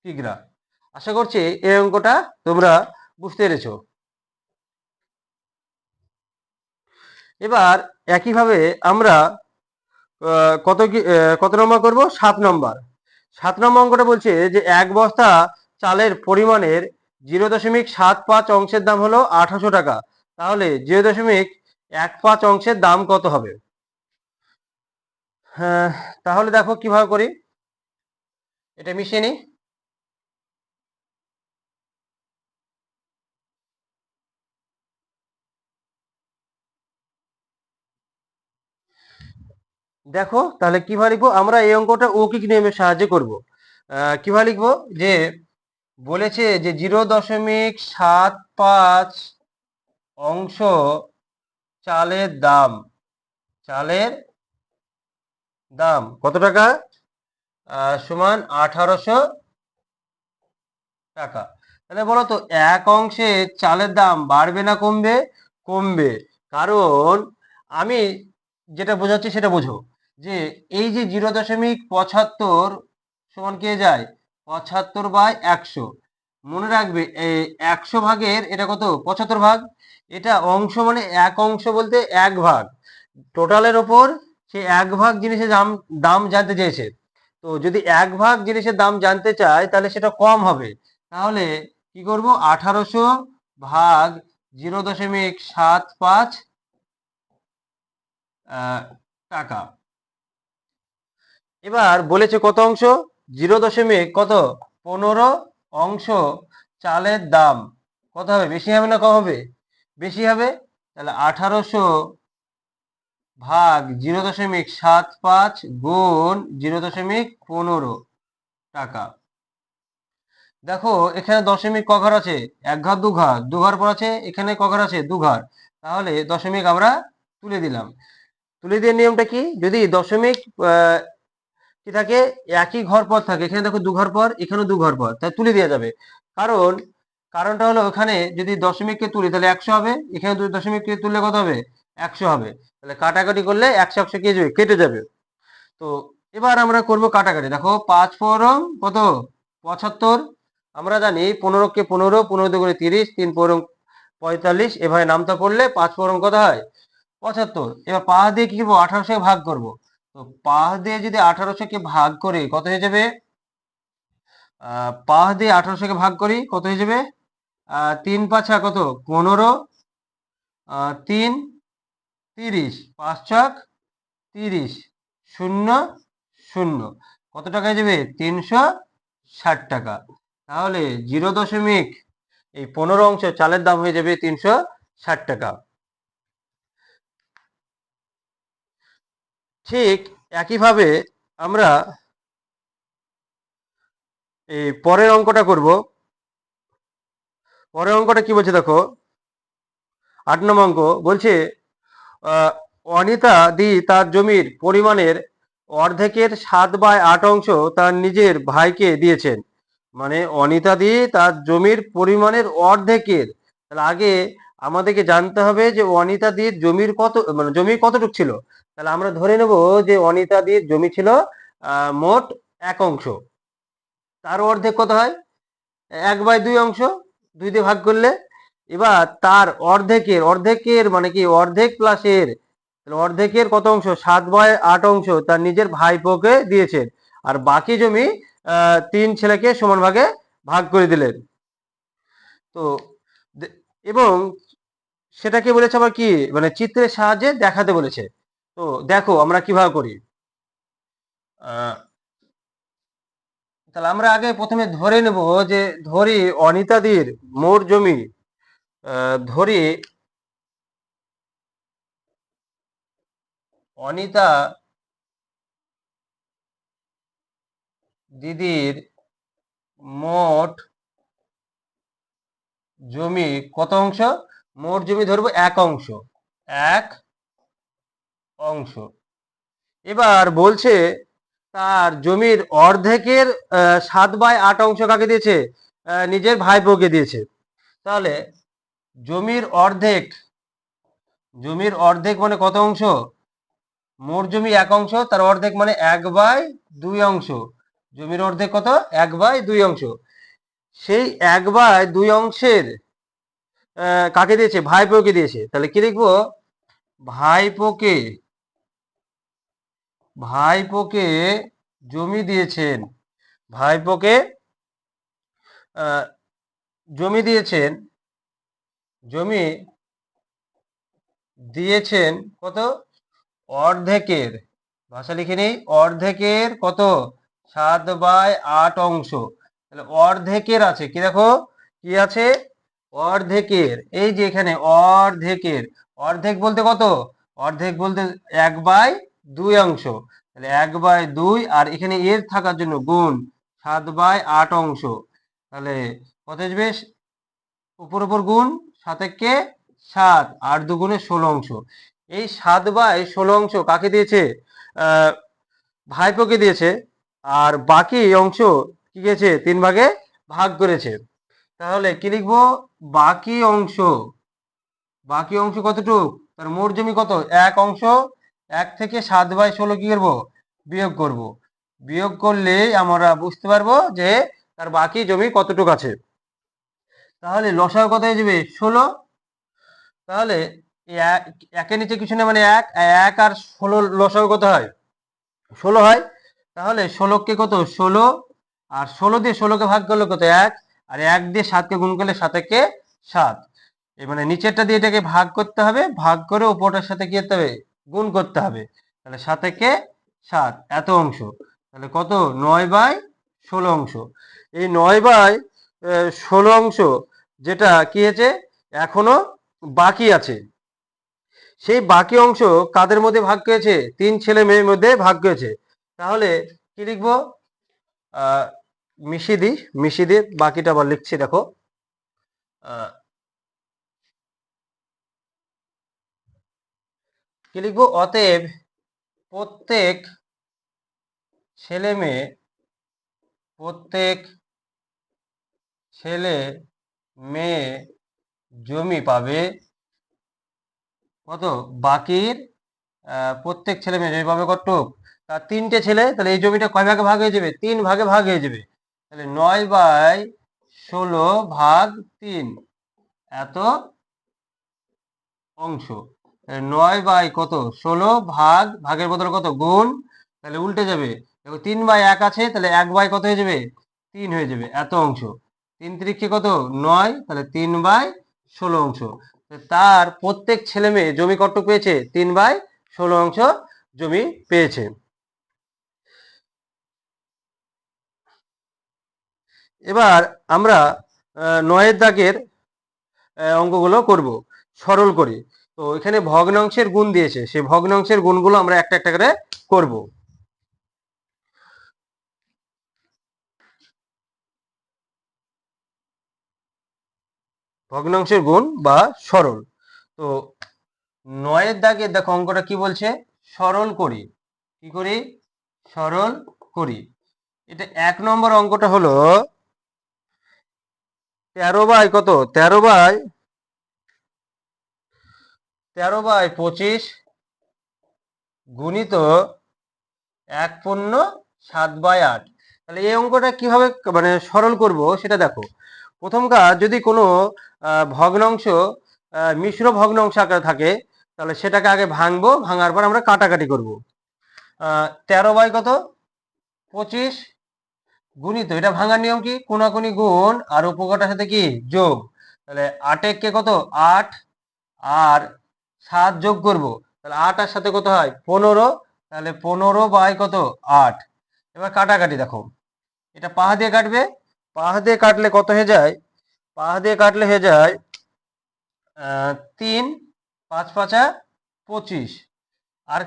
কিগ্রা। আশা করছি এই অঙ্কটা তোমরা বুঝতে পেরেছো। এবার একইভাবে আমরা কত নম্বর করব? 7 নম্বর। 7 নম্বর অঙ্কটা বলছে যে 1 বস্তা চালের পরিমাণের 0.75 অংশের দাম হলো 1800 টাকা। তাহলে 0.15 অংশের দাম কত হবে? হ্যাঁ, তাহলে দেখো কিভাবে করি, এটা মিশিয়ে নিই। দেখো তাহলে কিভাবে লিখবো, আমরা এই অঙ্কটা অৌকিক নিয়মের সাহায্যে করব। কিভাবে লিখবো, যে বলেছে যে 0.75 অংশ চালের দাম, চালের দাম কত টাকা? সমান 1800 টাকা। তাহলে বলো তো, 1 অংশে চালের দাম বাড়বে না কমবে? কমবে। কারণ আমি যেটা বোঝাচ্ছি সেটা বোঝো, যে এই যে 0.75 সমান কে যায়? 75/100। মনে রাখবে এই 100 ভাগের এটা কত? 75 ভাগ। এটা অংশ মানে 1 অংশ বলতে 1 ভাগ। টোটালের ওপর সে 1 ভাগ জিনিসের দাম দাম জানতে চেয়েছে। তো যদি 1 ভাগ জিনিসের দাম জানতে চায় তাহলে সেটা কম হবে। তাহলে কি করব? 1800 ভাগ 0.75 টাকা। এবার বলেছে কত অংশ? 0.15 অংশ চালের দাম কত হবে? বেশি হবে না কম হবে? বেশি হবে। তাহলে 1800 ভাগ 0.75 গুণ 0.15 টাকা। দেখো এখানে দশমিক ক ঘর আছে? 1 ঘর 2 ঘর, 2 ঘর পর আছে, এখানে ক ঘর আছে? 2 ঘর। তাহলে দশমিক আমরা তুলে দিলাম। তুলে দিয়ে নিয়মটা কি, যদি দশমিক কি থাকে? একই ঘর পর থাকে, এখানে দেখো 2 ঘর পর, এখানেও 2 ঘর পর, তাই তুলে দেওয়া যাবে। কারণ কারণটা হলো, ওখানে যদি দশমিককে তুলি তাহলে 100 হবে, এখানে 2 দশমিককে তুললে কত হবে? 100 হবে। তাহলে কাটাকাটি করলে 100 100 কেটে যাবে। তো এবার আমরা করব কাটাকাটি। দেখো 5 4 কত? 75। আমরা জানি 15 কে 15, 15 দুগুণে 30, 3 4 45, এভাবে নামতা পড়লে 5 4 কত হয়? 75। এবার 5 দিয়ে কি করবো? 1800 ভাগ করব। তো 5 দিয়ে যদি 1800 ভাগ করি কত হয়ে যাবে? 5 দিয়ে 1800 ভাগ করি কত হয়ে যাবে? 3 5 কত? 15, 3 30, 5 ছক 30, 0 0। কত টাকা হয়ে যাবে? 360 টাকা। তাহলে 0.15 অংশ চালের দাম হয়ে যাবে 360 টাকা। ঠিক একইভাবে আমরা এই পরের অঙ্কটা করব। পরের অঙ্কটা কি বলছে দেখো, 8 নম্বর অঙ্ক বলছে আহ, অনিতা দি তার জমির পরিমাণের অর্ধেকের 7/8 অংশ তার নিজের ভাইকে দিয়েছেন। মানে অনিতা দি তার জমির পরিমাণের অর্ধেকের, তাহলে আগে আমাদেরকে জানতে হবে যে অনিতা দির জমির কত, মানে জমি কতটুক ছিল। তাহলে আমরা ধরে নেব যে অনিতা দির জমি ছিল মোট 1 অংশ। তার অর্ধেক কত হয়? 1/2 অংশ, 2 দিয়ে ভাগ করলে। এবার তার অর্ধেকের, অর্ধেকের মানে কি? অর্ধেক প্লাস এর, অর্ধেকের কত অংশ? 7/8 অংশ তার নিজের ভাইপোকে দিয়েছেন। আর বাকি জমি 3 ছেলেকে সমান ভাগে ভাগ করে দিলেন। তো এবং সেটাকে বলেছে আবার কি, মানে চিত্রের সাহায্যে দেখাতে বলেছে। তো দেখো আমরা কিভাবে করি। আহ, তাহলে আমরা আগে প্রথমে ধরে নেব, যে ধরি অনিতাদির মোট জমি ধরি অনিতা দিদির মোট জমি কত অংশ? মোট জমি ধরবো 1 অংশ, 1 অংশ। এবার বলছে তার জমির অর্ধেকের 7/8 অংশ কাকে দিয়েছে? নিজের ভাইপোকে দিয়েছে। তাহলে জমির অর্ধেক, জমির অর্ধেক মানে কত অংশ? মোট জমি 1 অংশ, তার অর্ধেক মানে 1/2 অংশ। জমির অর্ধেক কত? 1/2 অংশ। সেই 1/2 অংশের কাকে দিয়েছে? ভাইপোকে দিয়েছে। তাহলে কি লিখবো? ভাইপোকে, ভাইপোকে জমি দিয়েছেন, ভাইপোকে জমি দিয়েছেন, জমি দিয়েছেন কত? অর্ধেকের, ভাষা লিখে নেই, অর্ধেকের কত? 7/8 অংশ। তাহলে অর্ধেকের আছে কি, দেখো কি আছে? অর্ধেকের, এই যে এখানে অর্ধেকের, অর্ধেক বলতে কত? অর্ধেক বলতে 1/2 অংশ। তাহলে 1/2, আর এখানে এর থাকার জন্য গুণ 7/8 অংশ। তাহলে কত আসবে? উপর উপর গুণ, 7 7, 8 × 2 = 16 অংশ। এই 7/16 অংশ কাকে দিয়েছে? ভাইপোকে দিয়েছে। আর বাকি অংশ কি গেছে? 3 ভাগে ভাগ করেছে। তাহলে কি লিখবো? বাকি অংশ, বাকি অংশ কতটুক? তার মোট জমি কত? 1 অংশ। 1 থেকে 7/16 কি করবো? বিয়োগ করব। বিয়োগ করলে আমরা বুঝতে পারবো যে তার বাকি জমি কতটুক আছে। তাহলে লসাগু কত হয়ে যাবে? 16। তাহলে একের নিচে কিছু না, মানে 1, 1 আর 16 লসাগু কত হয়? 16 হয়। তাহলে 16কে কত? 16, আর 16 দিয়ে 16কে ভাগ করলে কত? 1, আর 1 দিয়ে 7কে গুণ করলে 7 7। মানে নিচেরটা দিয়ে এটাকে ভাগ করতে হবে, ভাগ করে উপরটার সাথে কি করতে হবে? গুণ করতে হবে। তাহলে 7 এত অংশ। তাহলে কত? 9/16 অংশ। এই 9/16 অংশ যেটা কি হয়েছে, এখনো বাকি আছে, সেই বাকি অংশ কাদের মধ্যে ভাগ করেছে? 3 ছেলে মেয়ের মধ্যে ভাগ করেছে। তাহলে কি লিখবো? মিশিয়ে দিই, মিশিয়ে দিয়ে বাকিটা আবার লিখছি, দেখো। কি লিখবো? অতএব প্রত্যেক ছেলে মেয়ে, প্রত্যেক ছেলে মেয়ে জমি পাবে কত? বাকির প্রত্যেক ছেলে মেয়ে জমি পাবে কতটুক? তার 3টে ছেলে, তাহলে এই জমিটা কয় ভাগে ভাগ হয়ে যাবে? 3 ভাগে ভাগ হয়ে যাবে। তাহলে 9/16 ভাগ 3 এত অংশ। 9 কত? 16 ভাগ, ভাগের বদলে কত? গুণ। তাহলে উল্টে যাবে, দেখো 3/1 আছে, তাহলে 1 কত হয়ে যাবে? 3 হয়ে যাবে, এত অংশ। 3 3 কত? 9, তাহলে 3/16 অংশ। তার প্রত্যেক ছেলে মেয়ে জমি কত পেয়েছে? 3/16 অংশ জমি পেয়েছে। এবার আমরা 9-এর দাগের অঙ্কগুলো করব, সরল করি। তো এখানে ভগ্নাংশের গুণ দিয়েছে, সেই ভগ্নাংশের গুণগুলো আমরা একটা একটা করে করব। ভগ্নাংশের গুণ বা সরল। তো 9-এর দাগে দেখো অঙ্কটা কি বলছে? সরল করি। কি করি? সরল করি। এটা 1 নম্বর অঙ্কটা হলো 13 কত? 13/25 গুণিত 1/7/8। তাহলে এই অঙ্কটা কিভাবে মানে সরল করব সেটা দেখো। প্রথম কাজ, যদি কোনো ভগ্নাংশ মিশ্র ভগ্নাংশ আকারে থাকে, তাহলে সেটাকে আগে ভাঙবো, ভাঙার পর আমরা কাটাকাটি করব। 13/25 গুণিত, এটা ভাঙার নিয়ম কি? কোনাকুনি গুণ আর উপকটার সাথে কি যোগ। তাহলে 8 কে কত? 8 আর 7 যোগ করব, তাহলে 8 আর সাথে কত হয়? 15। তাহলে 15/কত? 8। এবার কাটাকাটি দেখো, এটা পাহা দিয়ে কাটবে, পাহা দিয়ে কাটলে কত হয়ে যায়? পাহা দিয়ে কাটলে হয়ে যায় 3 5 5 25 আর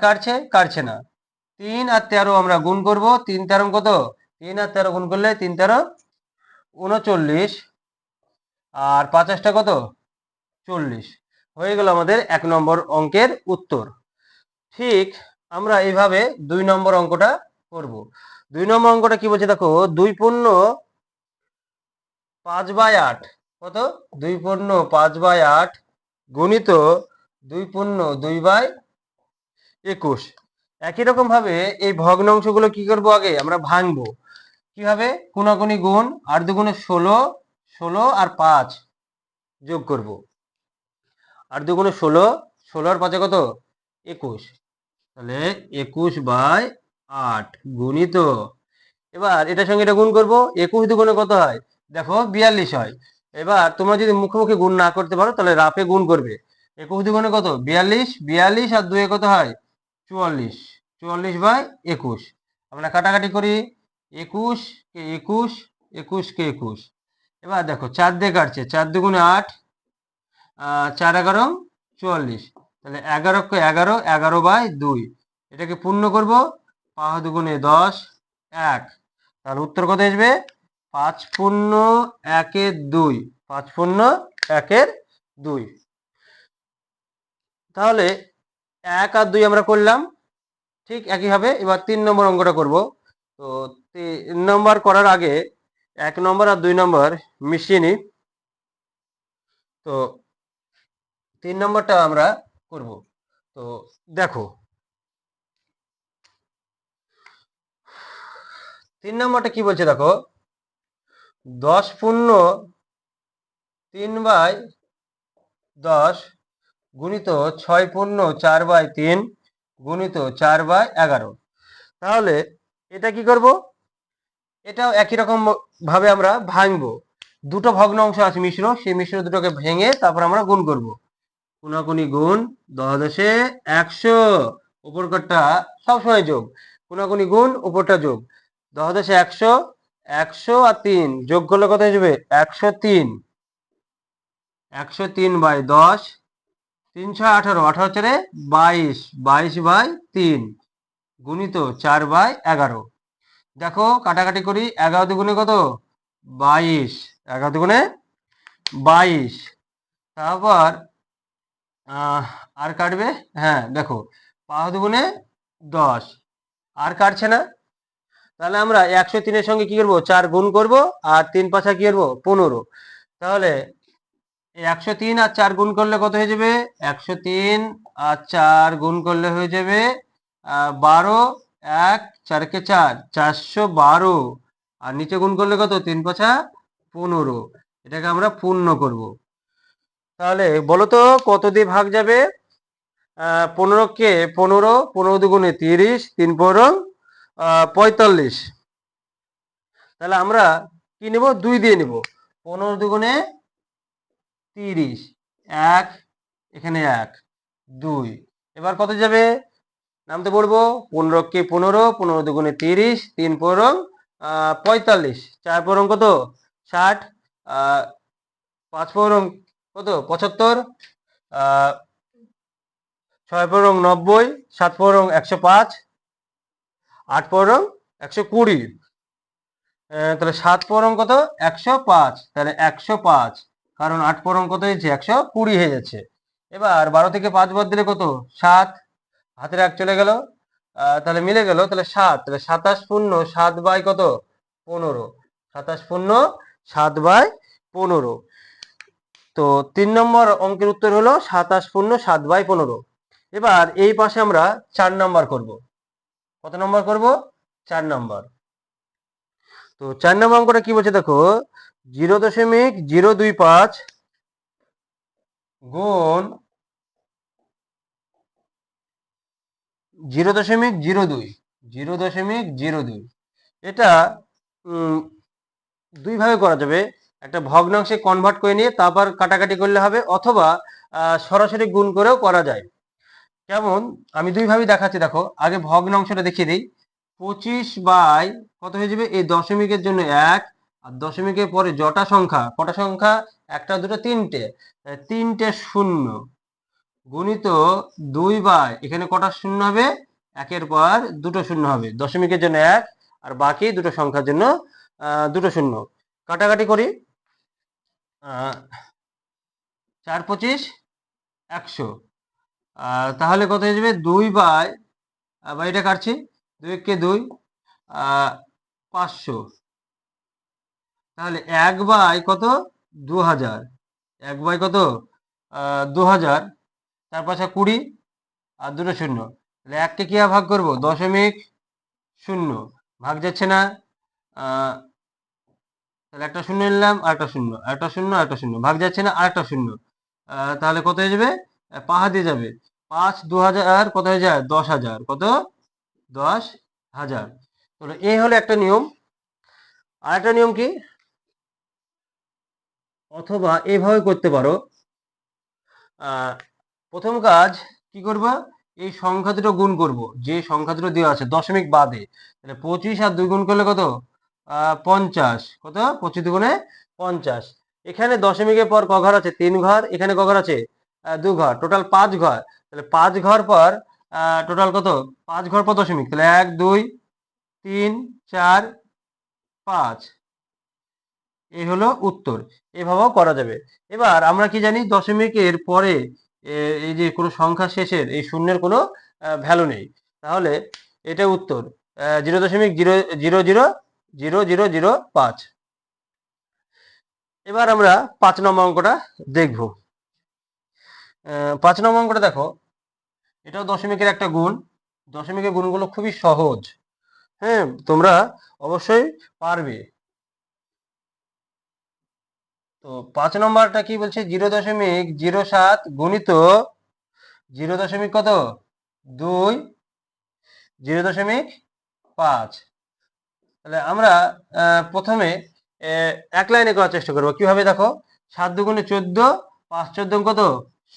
কাটছে না। 3 আর 13 আমরা গুণ করব। 3 13 কত? 3 আর 13 গুণ করলে 3 13 39 আর 50টা কত? 40 হয়ে গেল আমাদের 1 নম্বর অঙ্কের উত্তর। ঠিক আমরা এইভাবে 2 নম্বর অঙ্কটা করব। 2 নম্বর অঙ্কটা কি বলছে দেখো, 2 পূর্ণ 5/8 কত? 2 পূর্ণ 5/8 গুণিত 2 পূর্ণ 2/21। একই রকম ভাবে এই ভগ্নাংশগুলো কি করব, আগে আমরা ভাঙবো। কিভাবে? কোনাকুনি গুণ, 8 দুগুণে 16, 16 আর 5 যোগ করব। 8 দুগুণে 16, 16 আর 5 কত? 21। তাহলে 21/8 গুণিত, এবার এটার সঙ্গে এটা গুণ করব। 21 দুগুণে কত হয়? দেখো 42 হয়। এবার তোমরা যদি মুখোমুখি গুণ না করতে পারো তাহলে রাফে গুণ করবে। 21 দুগুণে কত? 42, 42 আর 2 কত হয়? 44, 44/21। আমরা কাটাকাটি করি। 21 কে 21, 21 কে 21। এবার দেখো 4 দিয়ে কাটছে, 4 দুগুণে 8, 4 11 44। তাহলে 11 কে 11, 11/2। এটাকে পূর্ণ করব। 5 দুগুণে 10, 1। তাহলে উত্তর কত আসবে? 5 পূর্ণ 1 2। 5 পূর্ণ 1 2। তাহলে 1 আর 2 আমরা করলাম। ঠিক একইভাবে এবার 3 নম্বর অঙ্কটা করব। তো 3 নম্বর করার আগে 1 নম্বর আর 2 নম্বর মিশিয়ে নিই। তো 3 নম্বরটা আমরা করব। তো দেখো 3 নম্বরটা কি বলছে দেখো, 10 পূর্ণ 3/10 গুণিত 6 পূর্ণ 4/3 গুণিত 4/11। তাহলে এটা কি করব? এটাও একই রকম ভাবে আমরা ভাঙবো। দুটো ভগ্নাংশ আছে মিশ্র, সেই মিশ্র দুটোকে ভেঙে তারপর আমরা গুণ করব। কোনাকুনি গুণ, 10 10 100, উপরকারটা সবসময় যোগ। কোনাকুনি গুণ, উপরটা যোগ। 10 10 100, 100 আর 3 যোগ করলে কত আসবে? 103। 103/10, 3 6 18, 18 4 22, 22/3 গুণিত 4/11। দেখো কাটাকাটি করি। 11 দুগুণে কত? 22, 11 দুগুণে 22। তারপর আর কাটবে। হ্যাঁ দেখো 5 দুগুণে 10, আর কাটছে না। তাহলে আমরা 103-এর সঙ্গে কি করবো? 4 গুণ করব, আর 3 5 কি করবো? 15। তাহলে 103 আর 4 গুণ করলে কত হয়ে যাবে? 103 আর 4 গুণ করলে হয়ে যাবে 12, 1 4 কে 4, 412। আর নিচে গুণ করলে কত? 3 5 15। এটাকে আমরা পূর্ণ করব। তাহলে বলো তো কত দিয়ে ভাগ যাবে? 15 কে 15, 15 দুগুণে 30, 3 15 45। তাহলে আমরা কি নেব? 2 দিয়ে নেব। 15 দুগুণে 30, 1 এখানে 1 2। এবার কত যাবে? নামতে পড়বো। 15 কে 15, 15 দুগুণে 30, 3 15 45, 4 15 কত? 60, 5 15 কত? 75, 6 15 90, 7 15 105, 8 15 120। তাহলে 7 পরং কত? 105। তাহলে 105, কারণ 8 পরং কত হয়েছে? 120 হয়ে যাচ্ছে। এবার 12 থেকে 5 বাদ দিলে কত? 7। হাতের 1 চলে গেল, তাহলে মিলে গেল। তাহলে 7, তাহলে 27 পূর্ণ 7 বাই কত? 15। 27 পূর্ণ 7 বাই 15। তো 3 নম্বর অঙ্কের উত্তর হলো 27 পূর্ণ 7 বাই 15। এবার এই পাশে আমরা 4 নম্বর করব। কত নম্বর করব? 4 নম্বর। তো 4 নম্বর অঙ্কটা কি বলছে দেখো, 0.025 গুণ 0.02, 0.02। এটা দুই ভাবে করা যাবে। একটা ভগ্নাংশে কনভার্ট করে নিয়ে তারপর কাটাকাটি করলে হবে, অথবা সরাসরি গুণ করেও করা যায়। কেমন? আমি দুই ভাবে দেখাচ্ছি। দেখো আগে ভগ্নাংশটা দেখিয়ে দিই। 25 বাই কত হয়ে যাবে? এই দশমিকের জন্য 1, আর দশমিকের পরে জটা সংখ্যা, কটা সংখ্যা? একটা, দুটো, তিনটে, তিনটে শূন্য গুণিত 2 এখানে কটা শূন্য হবে? একের পর দুটো শূন্য হবে, দশমিকের জন্য 1 আর বাকি দুটো সংখ্যার জন্য দুটো শূন্য। কাটাকাটি করি, 4 × 25 100। তাহলে কত হয়ে যাবে? 2 এটা কাটছি, 2 × 2 500। তাহলে 1 কত? 2000। 1 কত? 2000। তার পাশে 20 আর দুটো শূন্য, তাহলে 1কে কি ভাগ করব? দশমিক শূন্য, ভাগ যাচ্ছে না। তাহলে একটা শূন্য নিলাম, আরেকটা শূন্য, আরেকটা শূন্য, আরেকটা শূন্য, ভাগ যাচ্ছে না, আরেকটা শূন্য। তাহলে কত হয়ে যাবে? পাহা দিয়ে যাবে। 5 2000 কত হয়ে যায়? 10,000। কত? 10,000। তাহলে এই হলো একটা নিয়ম। আরেকটা নিয়ম কি? অথবা এভাবে করতে পারো। প্রথম কাজ কি করব? এই সংখ্যা দুটো গুণ করব, যে সংখ্যা দুটো দেওয়া আছে দশমিক বাদে। তাহলে 25 আর 2 গুণ করলে কত? 50। কত? 25 দুগুণে 50। এখানে দশমিকের পর ক ঘর আছে? 3 ঘর। এখানে ক ঘর আছে? 2 ঘর, টোটাল 5 ঘর। তাহলে 5 ঘর পর টোটাল কত? 5 ঘর পর দশমিক, তাহলে 1 2 3 4 5। এই হলো উত্তর। এভাবেও করা যাবে। এবার আমরা কি জানি? দশমিকের পরে এই যে কোনো সংখ্যা শেষের এই শূন্যের কোনো ভ্যালু নেই। তাহলে এটা উত্তর 0.000005। এবার আমরা 5 নম্বর অঙ্কটা দেখব। 5 নম্বর অঙ্কটা দেখো, এটাও দশমিকের একটা গুণ। দশমিকের গুণগুলো খুবই সহজ, হ্যাঁ, তোমরা অবশ্যই পারবে। তো 5 নম্বরটা কি বলছে? 0.07 গুণিত 0. কত? 2 0.5। তাহলে আমরা প্রথমে এক লাইনে করার চেষ্টা করবো। কিভাবে? দেখো, 7 দুগুণে 14, 5 14 কত?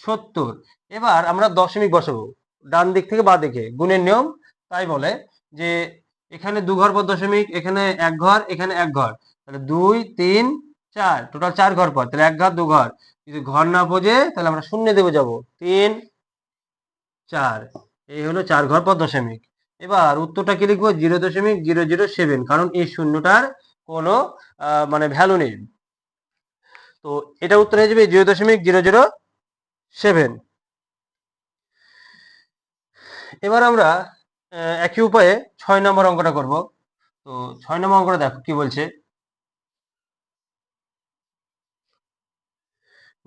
70। এবার আমরা দশমিক বসাবো ডান দিক থেকে বাঁ দিকে, গুণের নিয়ম তাই বলে যে এখানে 2 ঘর পর দশমিক, এখানে 1 ঘর, এখানে 1 ঘর, তাহলে 2 3 4, টোটাল 4 ঘর পর, তাহলে 1 ঘর 2 ঘর, যদি ঘর না বোঝে তাহলে আমরা শূন্য দেবো, যাবো 3 4। এই হলো 4 ঘর পর দশমিক। এবার উত্তরটা কি লিখবো? 0.007, কারণ এই শূন্যটার কোনো মানে ভ্যালু নেই। তো এটা উত্তর হয়ে যাবে 0.007। এবার আমরা একই উপায়ে 6 নম্বর অঙ্কটা করব। তো 6 নম্বর অঙ্কটা দেখো কি বলছে।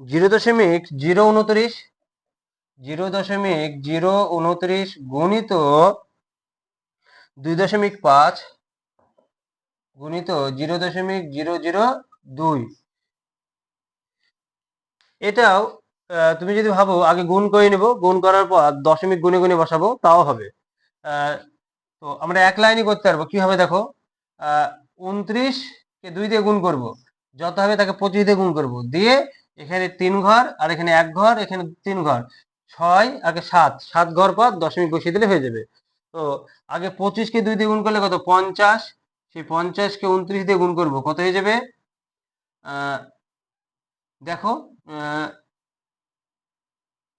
0.029 0.029 গুণিত 2.5 গুণিত 0.002। এটাও তুমি যদি ভাবো আগে গুণ করে নেব, গুণ করার পর দশমিক গুণে গুণে বসাবো, তাও হবে। তো আমরা এক লাইনই করতে পারবো। কি হবে? দেখো, 29 কে 2 দিয়ে গুণ করব, যত হবে তাকে 25 দিয়ে গুণ করব, দিয়ে এখানে 3 ঘর আর এখানে 1 ঘর, এখানে 3 ঘর, 6 আগে 7, 7 ঘর পর দশমিক বসিয়ে দিলে হয়ে যাবে। তো আগে 25কে 2 দিয়ে গুণ করলে কত? 50। সেই 50কে 29 দিয়ে গুণ করব, কত হয়ে যাবে? দেখো,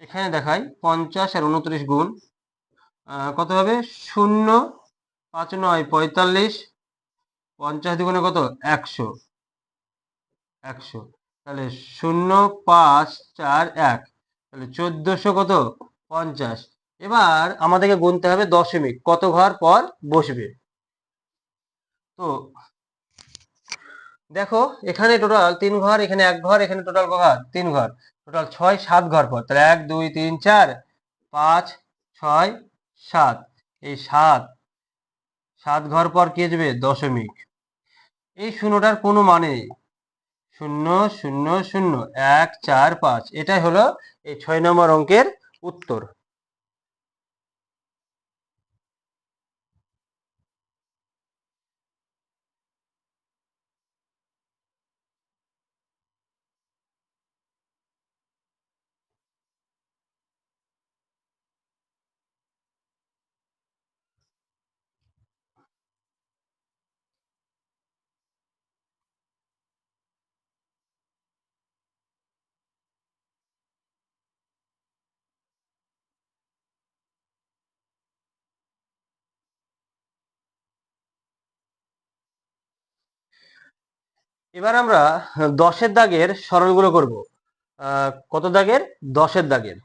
এখানে দেখাই 50 আর 29 গুণ কত হবে? 0 5 9 45, 50 দুগুণে কত? 100। 100, তাহলে 0 5 4 1, তাহলে 1400 কত? 50। এবার আমাদেরকে গুনতে হবে দশমিক কত ঘর পর বসবে। তো দেখো, এখানে টোটাল 3 ঘর, এখানে 1 ঘর, এখানে টোটাল ক ঘর? 3 ঘর, টোটাল 6 7 ঘর পর, তাহলে 1 2 3 4 5 6 7। এই 7 ঘর পর কি আসবে? দশমিক। এই শূন্যটার কোনো মানে নেই। 0 0 0 1 4 5, এটাই হলো এই 6 নম্বর অঙ্কের উত্তর। এবার আমরা 10-এর দাগের সরলগুলো করব। কত দাগের? 10-এর দাগের।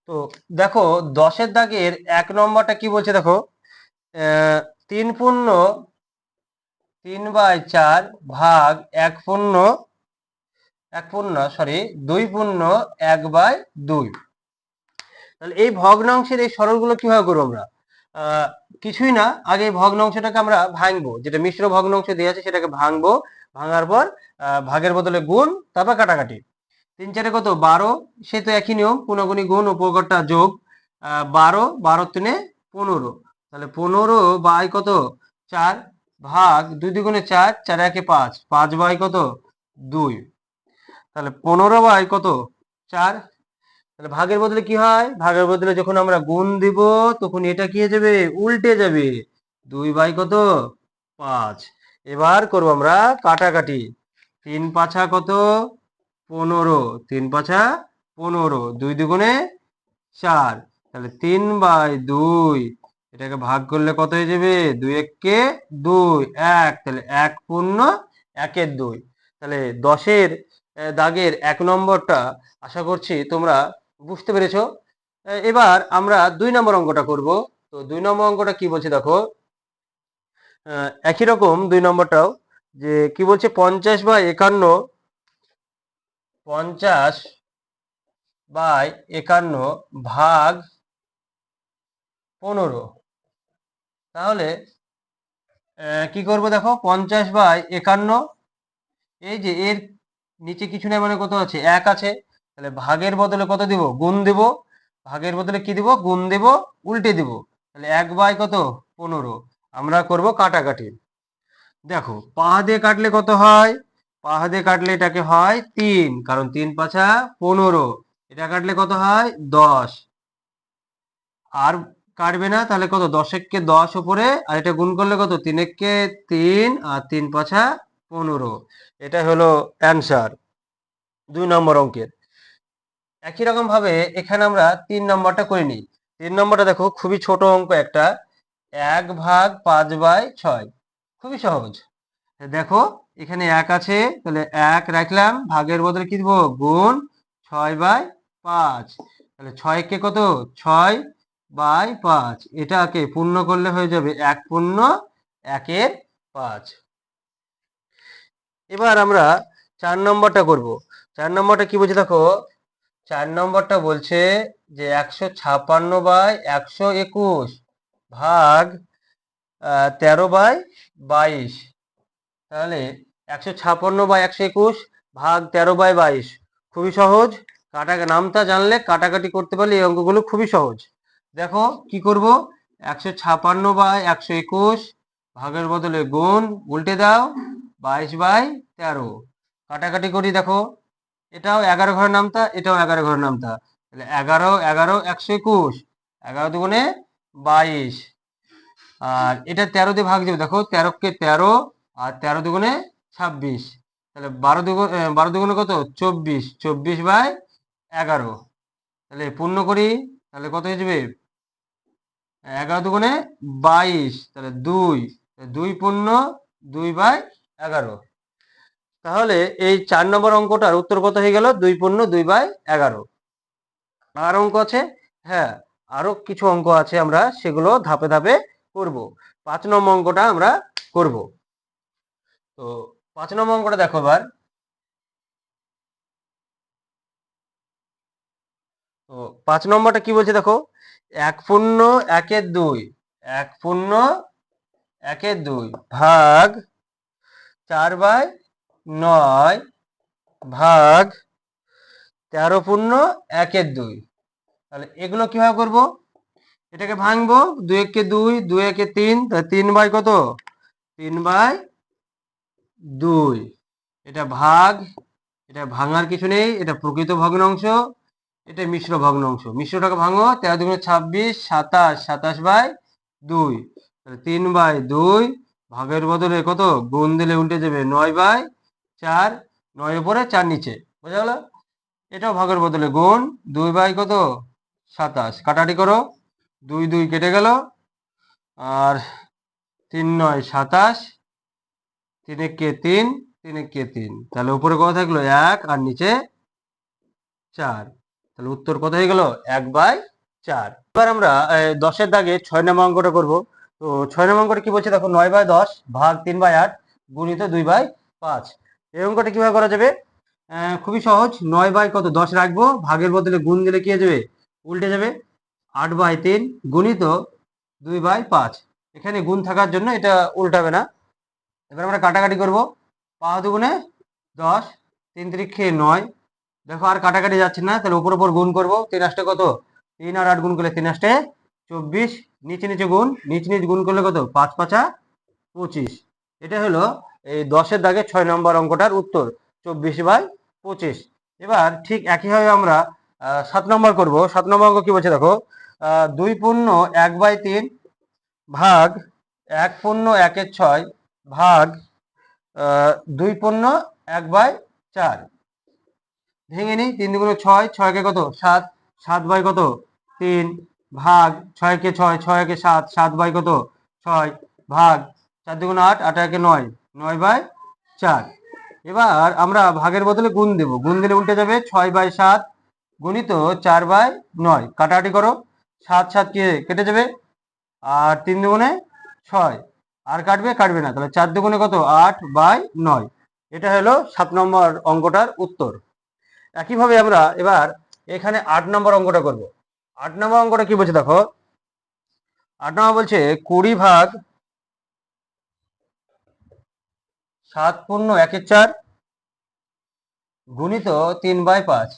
তো দেখো 10-এর দাগের 1 নম্বরটা কি বলছে দেখো, 3 পূর্ণ 3/4 ভাগ 2 পূর্ণ 1/2। তাহলে এই ভগ্নাংশের এই সরলগুলো কিভাবে করবো আমরা? আহ, কিছুই না, আগে এই ভগ্নাংশটাকে আমরা ভাঙবো, যেটা মিশ্র ভগ্নাংশ দেওয়া আছে সেটাকে ভাঙবো। ভাঙার পর ভাগের বদলে গুণ, তারপর কাটাকাটি। 3 4 কত? 12। সে তো একই নিয়ম, কোনাগুনি গুণ, উপকরটা যোগ। 12, 12 3 15। তাহলে 15/কত? 4 ভাগ 2 2 4, 4 1 5, 5/কত? 2। তাহলে 15/কত? 4। তাহলে ভাগের বদলে কি হয়? ভাগের বদলে যখন আমরা গুণ দিব তখন এটা কি হয়ে যাবে? উল্টে যাবে। 2/কত? 5। এবার করব আমরা কাটাকাটি। 3 5 কত? 15। 3 5 15, 2 2 4। তাহলে 3/2। এটাকে ভাগ করলে কত হয়ে যাবে? 2 1 কে 2, 1। তাহলে 1/2। তাহলে 10-এর দাগের 1 নম্বরটা আশা করছি তোমরা বুঝতে পেরেছো। এবার আমরা 2 নম্বর অঙ্কটা করব। তো 2 নম্বর অঙ্কটা কি বলছে দেখো, একই রকম 2 নম্বরটাও, যে কি বলছে, 50/51, 50/51 ভাগ 15। তাহলে কি করব দেখো, 50/51, এই যে এর নিচে কিছু নাই মানে কত আছে? 1 আছে। তাহলে ভাগের বদলে কত দিব? গুণ দিব। ভাগের বদলে কি দিব? গুণ দিব, উল্টে দিব। তাহলে 1/কত? 15। আমরা করব কাটাকাটি। দেখো পাহা দিয়ে কাটলে কত হয়? পাহা দিয়ে কাটলে এটাকে হয় 3, কারণ 3 5 15। এটা কাটলে কত হয়? 10। আর কাটবে না, তাহলে কত? 10 কে 10 উপরে, আর এটা গুণ করলে কত? 3 কে 3, আর 3 5 15। এটা হলো অ্যান্সার 2 নম্বর অঙ্কের। একই রকম ভাবে এখানে আমরা 3 নম্বরটা করে নিই। 3 নম্বরটা দেখো খুবই ছোট অঙ্ক একটা, 1/5/6। খুবই সহজ। দেখো এখানে 1 আছে, তাহলে 1 রাখলাম, ভাগের বদলে কি দিব? গুণ। 6/5। তাহলে 6 কে কত? 6/5। এটাকে পূর্ণ করলে হয়ে যাবে 1 পূর্ণ 1/5। এবার আমরা 4 নম্বরটা করব। 4 নম্বরটা কি বলছে দেখো, 4 নম্বরটা বলছে যে 156/121 ভাগ 13/22। তাহলে 156/121 ভাগ 13/22 খুবই সহজ। নামটা জানলে কাটাকাটি করতে পারলে এই অঙ্কগুলো খুবই সহজ। দেখো কি করব, 156/121 ভাগের বদলে গুণ, উল্টে দাও, 22/13। কাটাকাটি করি, দেখো এটাও 11 ঘরের নামতা, এটাও 11 ঘরের নামতা। তাহলে 11 11 121, 11 দুগুণে 22। আর এটা 13 দিয়ে ভাগ দেবে, দেখো 13 কে 13, আর 13 দুগুণে 26। তাহলে 12 দুগুণে কত? 24, 24/11। তাহলে পূর্ণ করি, তাহলে কত হয়ে যাবে? 11 দুগুণে 22, তাহলে 2। 2 পূর্ণ 2/11। তাহলে এই 4 নম্বর অঙ্কটার উত্তর কত হয়ে গেল? 2 পূর্ণ 2/11। আর অঙ্ক আছে? হ্যাঁ, আরো কিছু অঙ্ক আছে, আমরা সেগুলো ধাপে ধাপে করব। 5 নম্বর অঙ্কটা আমরা করব। তো 5 নম্বর অঙ্কটা দেখো এবার। তো 5 নম্বরটা কি বলছে দেখো, 1 পূর্ণ 1/2, 1 পূর্ণ 1/2 ভাগ 4/9 ভাগ 13 পূর্ণ 1/2। তাহলে এগুলো কিভাবে করব? এটাকে ভাঙবো, 2 1 কে 2, 2 1 কে 3, তাহলে 3/কত? 3/2। এটা ভাগ, এটা ভাঙার কিছু নেই, এটা প্রকৃত ভগ্নাংশ, এটা মিশ্র ভগ্নাংশ। মিশ্রটাকে ভাঙো, 13 দুগুণে 26, 27, 27/2। তাহলে 3/2 ভাগের বদলে কত? গুণ দিলে উল্টে যাবে 9/4, 9 উপরে 4 নিচে, বোঝা গেল? এটাও ভাগের বদলে গুণ, 2/কত? 27। কাটাকাটি করো, 2 2 কেটে গেল, আর 3 9 27, 3 1 কে 3, 3 × 3, তাহলে উপরে কত থাকলো 1 আর নিচে 4, তাহলে উত্তর কত হয়ে গেল 1/4। এবার আমরা 10-এর দাগে 6 নম্বর অঙ্কটা করব। তো 6 নম্বর অঙ্কটা কি বলছে দেখো, 9/10 ভাগ 3/8 গুণিত 2/5। এই অঙ্কটা কিভাবে করা যাবে? খুবই সহজ। 9/10 রাখবো, ভাগের বদলে গুণ দিলে কি হয়ে যাবে, উল্টে যাবে। 8/3 গুণিত 2/5, এখানে গুণ থাকার জন্য এটা উল্টাবে না। এবার আমরা কাটাকাটি করব। 5 দুগুণে 10, 3 3 9। দেখো আর কাটাকাটি যাচ্ছে না, তাহলে উপর উপর গুণ করব। 3 8 কত, 3 আর 8 গুণ করলে 3 8 24, নিচে নিচে গুণ, নিচ নিচ গুণ করলে কত, 5 5 25। এটা হলো এই 10-এর দাগে 6 নম্বর অঙ্কটার উত্তর, 24/25। এবার ঠিক একইভাবে আমরা 7 নম্বর করব। 7 নম্বর অঙ্ক কি বলছে দেখো, 2 পূর্ণ 1/3 ভাগ 1 পূর্ণ 1/6 ভাগ 2 পূর্ণ 1/4। ভেঙে নিই। 3 দুগুণে 6, 6 কে কত 7, 7 কত 3 ভাগ 6 কে 6, 6 কে 7, 7 কত 6 ভাগ 4 দুগুণে 8, 8 একে 9, 9/4। এবার আমরা ভাগের বদলে গুণ দেব, গুণ দিলে উল্টে যাবে। 6/7 গুণিত 4/9, কাটাকাটি করো। 7 7 কে কেটে যাবে, আর 3 দুগুণে 6, আর কাটবে না, তাহলে 4 দুগুণে কত 8/9। এটা হলো 7 নম্বর অঙ্কটার উত্তর। একইভাবে আমরা এবার এখানে 8 নম্বর অঙ্কটা করব। 8 নম্বর অঙ্কটা কি বলছে দেখো, 8 নম্বর বলছে 20 ভাগ 7 পূর্ণ 1/4 গুণিত 3/5।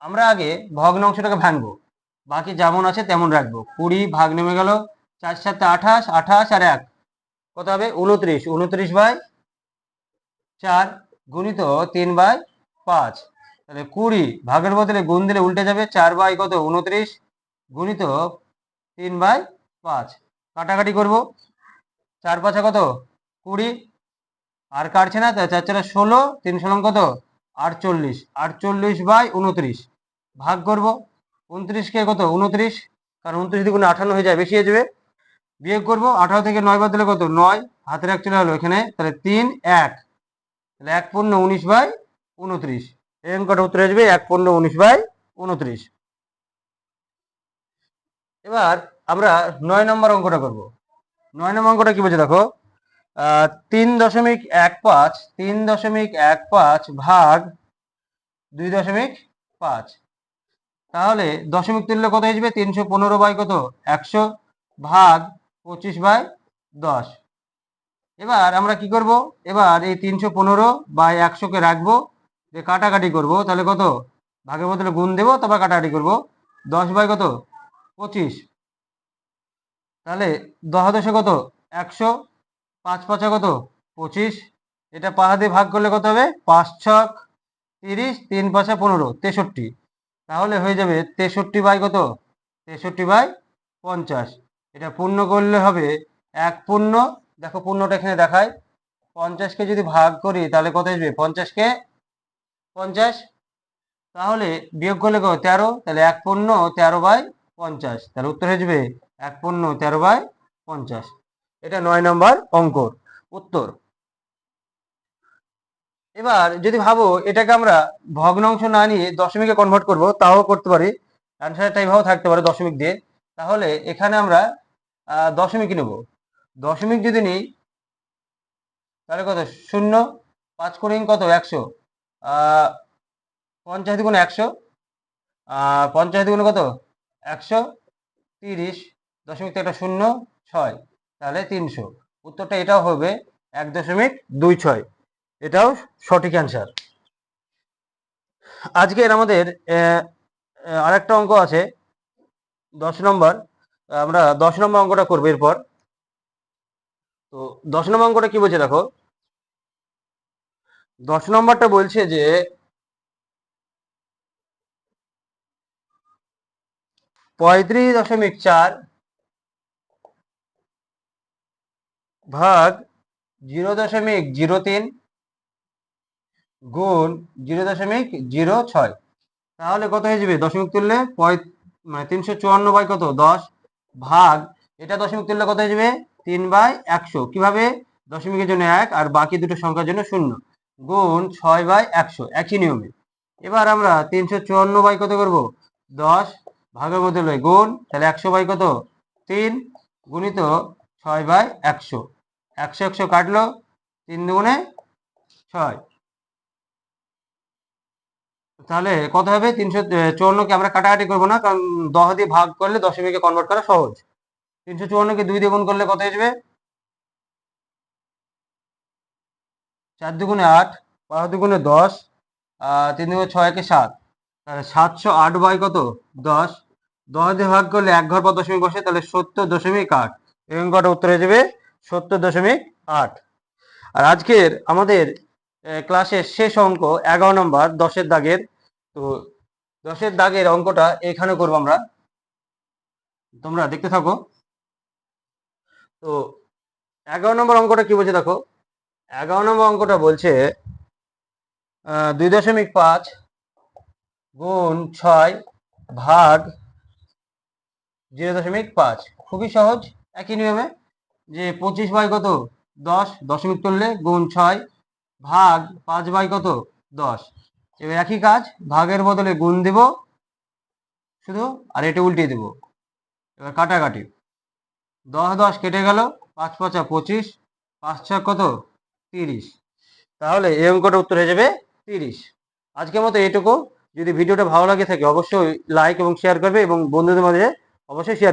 আমরা আগে ভগ্নাংশটাকে ভাঙবো, বাকি যেমন আছে তেমন রাখবো। 20 ভাগ নেমে গেল, 4 7 28, 28 আর 1 কত হবে 29, 29/4 গুণিত 3/5। তাহলে 20 ভাগের বদলে গুণ দিলে উল্টে যাবে। 4 কত 29 গুণিত 3/5, কাটাকাটি করব। 4 5 কত 20, আর কাটছে না, তাই 4 4 16, 3 16 কত 48, 48/29 ভাগ করব। 29 কে কত 29, কারণ 29 দ্বিগুণে 58 হয়ে যায়, বেশি হয়ে যাবে। বিয়োগ করব, 18 থেকে 9 বাদ দিলে কত 9, হাতের 1 চলে গেলো এখানে, তাহলে 3 1, তাহলে 1 পূর্ণ 19/29। এই অঙ্কটা উত্তর আসবে 1 পূর্ণ 19/29। এবার আমরা 9 নম্বর অঙ্কটা করব। 9 নম্বর অঙ্কটা কি বলছে দেখো, 3.15, 3.15 ভাগ 2.5। তাহলে দশমিক তুললে কত হয়ে যাবে, 315 কত 100 ভাগ 25/10। এবার আমরা কি করব, এবার এই 315/100 কে রাখবো, যে কাটাকাটি করব। তাহলে কত, ভাগের বদলে গুণ দেবো, তারপর কাটাকাটি করব। 10 কত 25, তাহলে 10 10 কত 100, 5 5 কত 25। এটা 5 দিয়ে ভাগ করলে কত হবে, 5 6 30, 3 5 15, 63। তাহলে হয়ে যাবে 63 কত 63/50। এটা পূর্ণ করলে হবে 1 পূর্ণ, দেখো পূর্ণটা এখানে দেখায়। 50কে যদি ভাগ করি তাহলে কত আসবে, 50কে 50, তাহলে বিয়োগ করলে কত 13, তাহলে 1 পূর্ণ 13/50। তাহলে উত্তর হয়ে যাবে 1 পূর্ণ 13/50। এটা 9 নম্বর অঙ্কর উত্তর। এবার যদি ভাবো এটাকে আমরা ভগ্নাংশ না নিয়ে দশমিকে কনভার্ট করব, তাও করতে পারি। অ্যান্সারটা এইভাবেও থাকতে পারে দশমিক দিয়ে। তাহলে এখানে আমরা দশমিক নেব। দশমিক যদি নিই তাহলে কত 0, 5 করে কত 100, 50 দ্বিগুণে 100, 50 দ্বিগুণে কত 130, দশমিক একটা 0 6, তাহলে 300। উত্তরটা এটাও হবে 1.26। এটাও সঠিক অ্যান্সার। আজকের আমাদের আরেকটা অঙ্ক আছে 10 নম্বর। আমরা 10 নম্বর অঙ্কটা করবো এরপর। তো 10 নম্বর অঙ্কটা কি বলছে দেখো, 10 নম্বরটা বলছে যে 35.4 ভাগ 0.03 গুণ 0.06। তাহলে কত হয়ে যাবে, দশমিক তুললে 354 কত 10 ভাগ, এটা দশমিক তুললে কত হয়ে যাবে 3/100। কিভাবে, দশমিকের জন্য 1 আর বাকি দুটো সংখ্যার জন্য 0 গুণ 6/100 একই নিয়মে। এবার আমরা 354 কত করব 10 ভাগের মধ্যে লই গুণ, তাহলে 100 কত 3 গুণিত 6/100, 100 100 কাটলো, 3 দুগুণে 6, তাহলে কত হবে 354কে আমরা কাটাকাটি করবো না, কারণ 10 দিয়ে ভাগ করলে দশমিকে কনভার্ট করা সহজ। 354কে 2 দিয়ে গুণ করলে কত আসবে 4 দুগুণে 8, 5 দুগুণে 10, 3 দুগুণে 6 একে 7, তাহলে 708 কত 10, 10 দিয়ে ভাগ করলে এক ঘর পর দশমিক বসে, তাহলে 70.8। এই অঙ্কটা উত্তর হয়ে যাবে 70.8। আর আজকের আমাদের ক্লাসের শেষ অঙ্ক 11 নম্বর 10-এর দাগের। তো 10-এর দাগের অঙ্কটা এখানে করবো আমরা, তোমরা দেখতে থাকো। তো 11 নম্বর অঙ্কটা কি বলছে দেখো, 11 নম্বর অঙ্কটা বলছে 2.5 গুণ 6 ভাগ 0.5। খুবই সহজ, একই নিয়মে যে 25 কত 10 দশমিক তুললে গুণ 6 ভাগ 5 কত 10। এবার একই কাজ, ভাগের বদলে গুণ দেব শুধু, আর এটা উল্টিয়ে দেব। এবার কাটাকাটি, 10 10 কেটে গেল, 5 5 25, 5 6 কত 30। তাহলে এই অঙ্কটা উত্তর হয়ে যাবে 30। আজকের মতো এইটুকু। যদি ভিডিওটা ভালো লাগে থাকে অবশ্যই লাইক এবং শেয়ার করবে এবং বন্ধুদের মাঝে অবশ্যই শেয়ার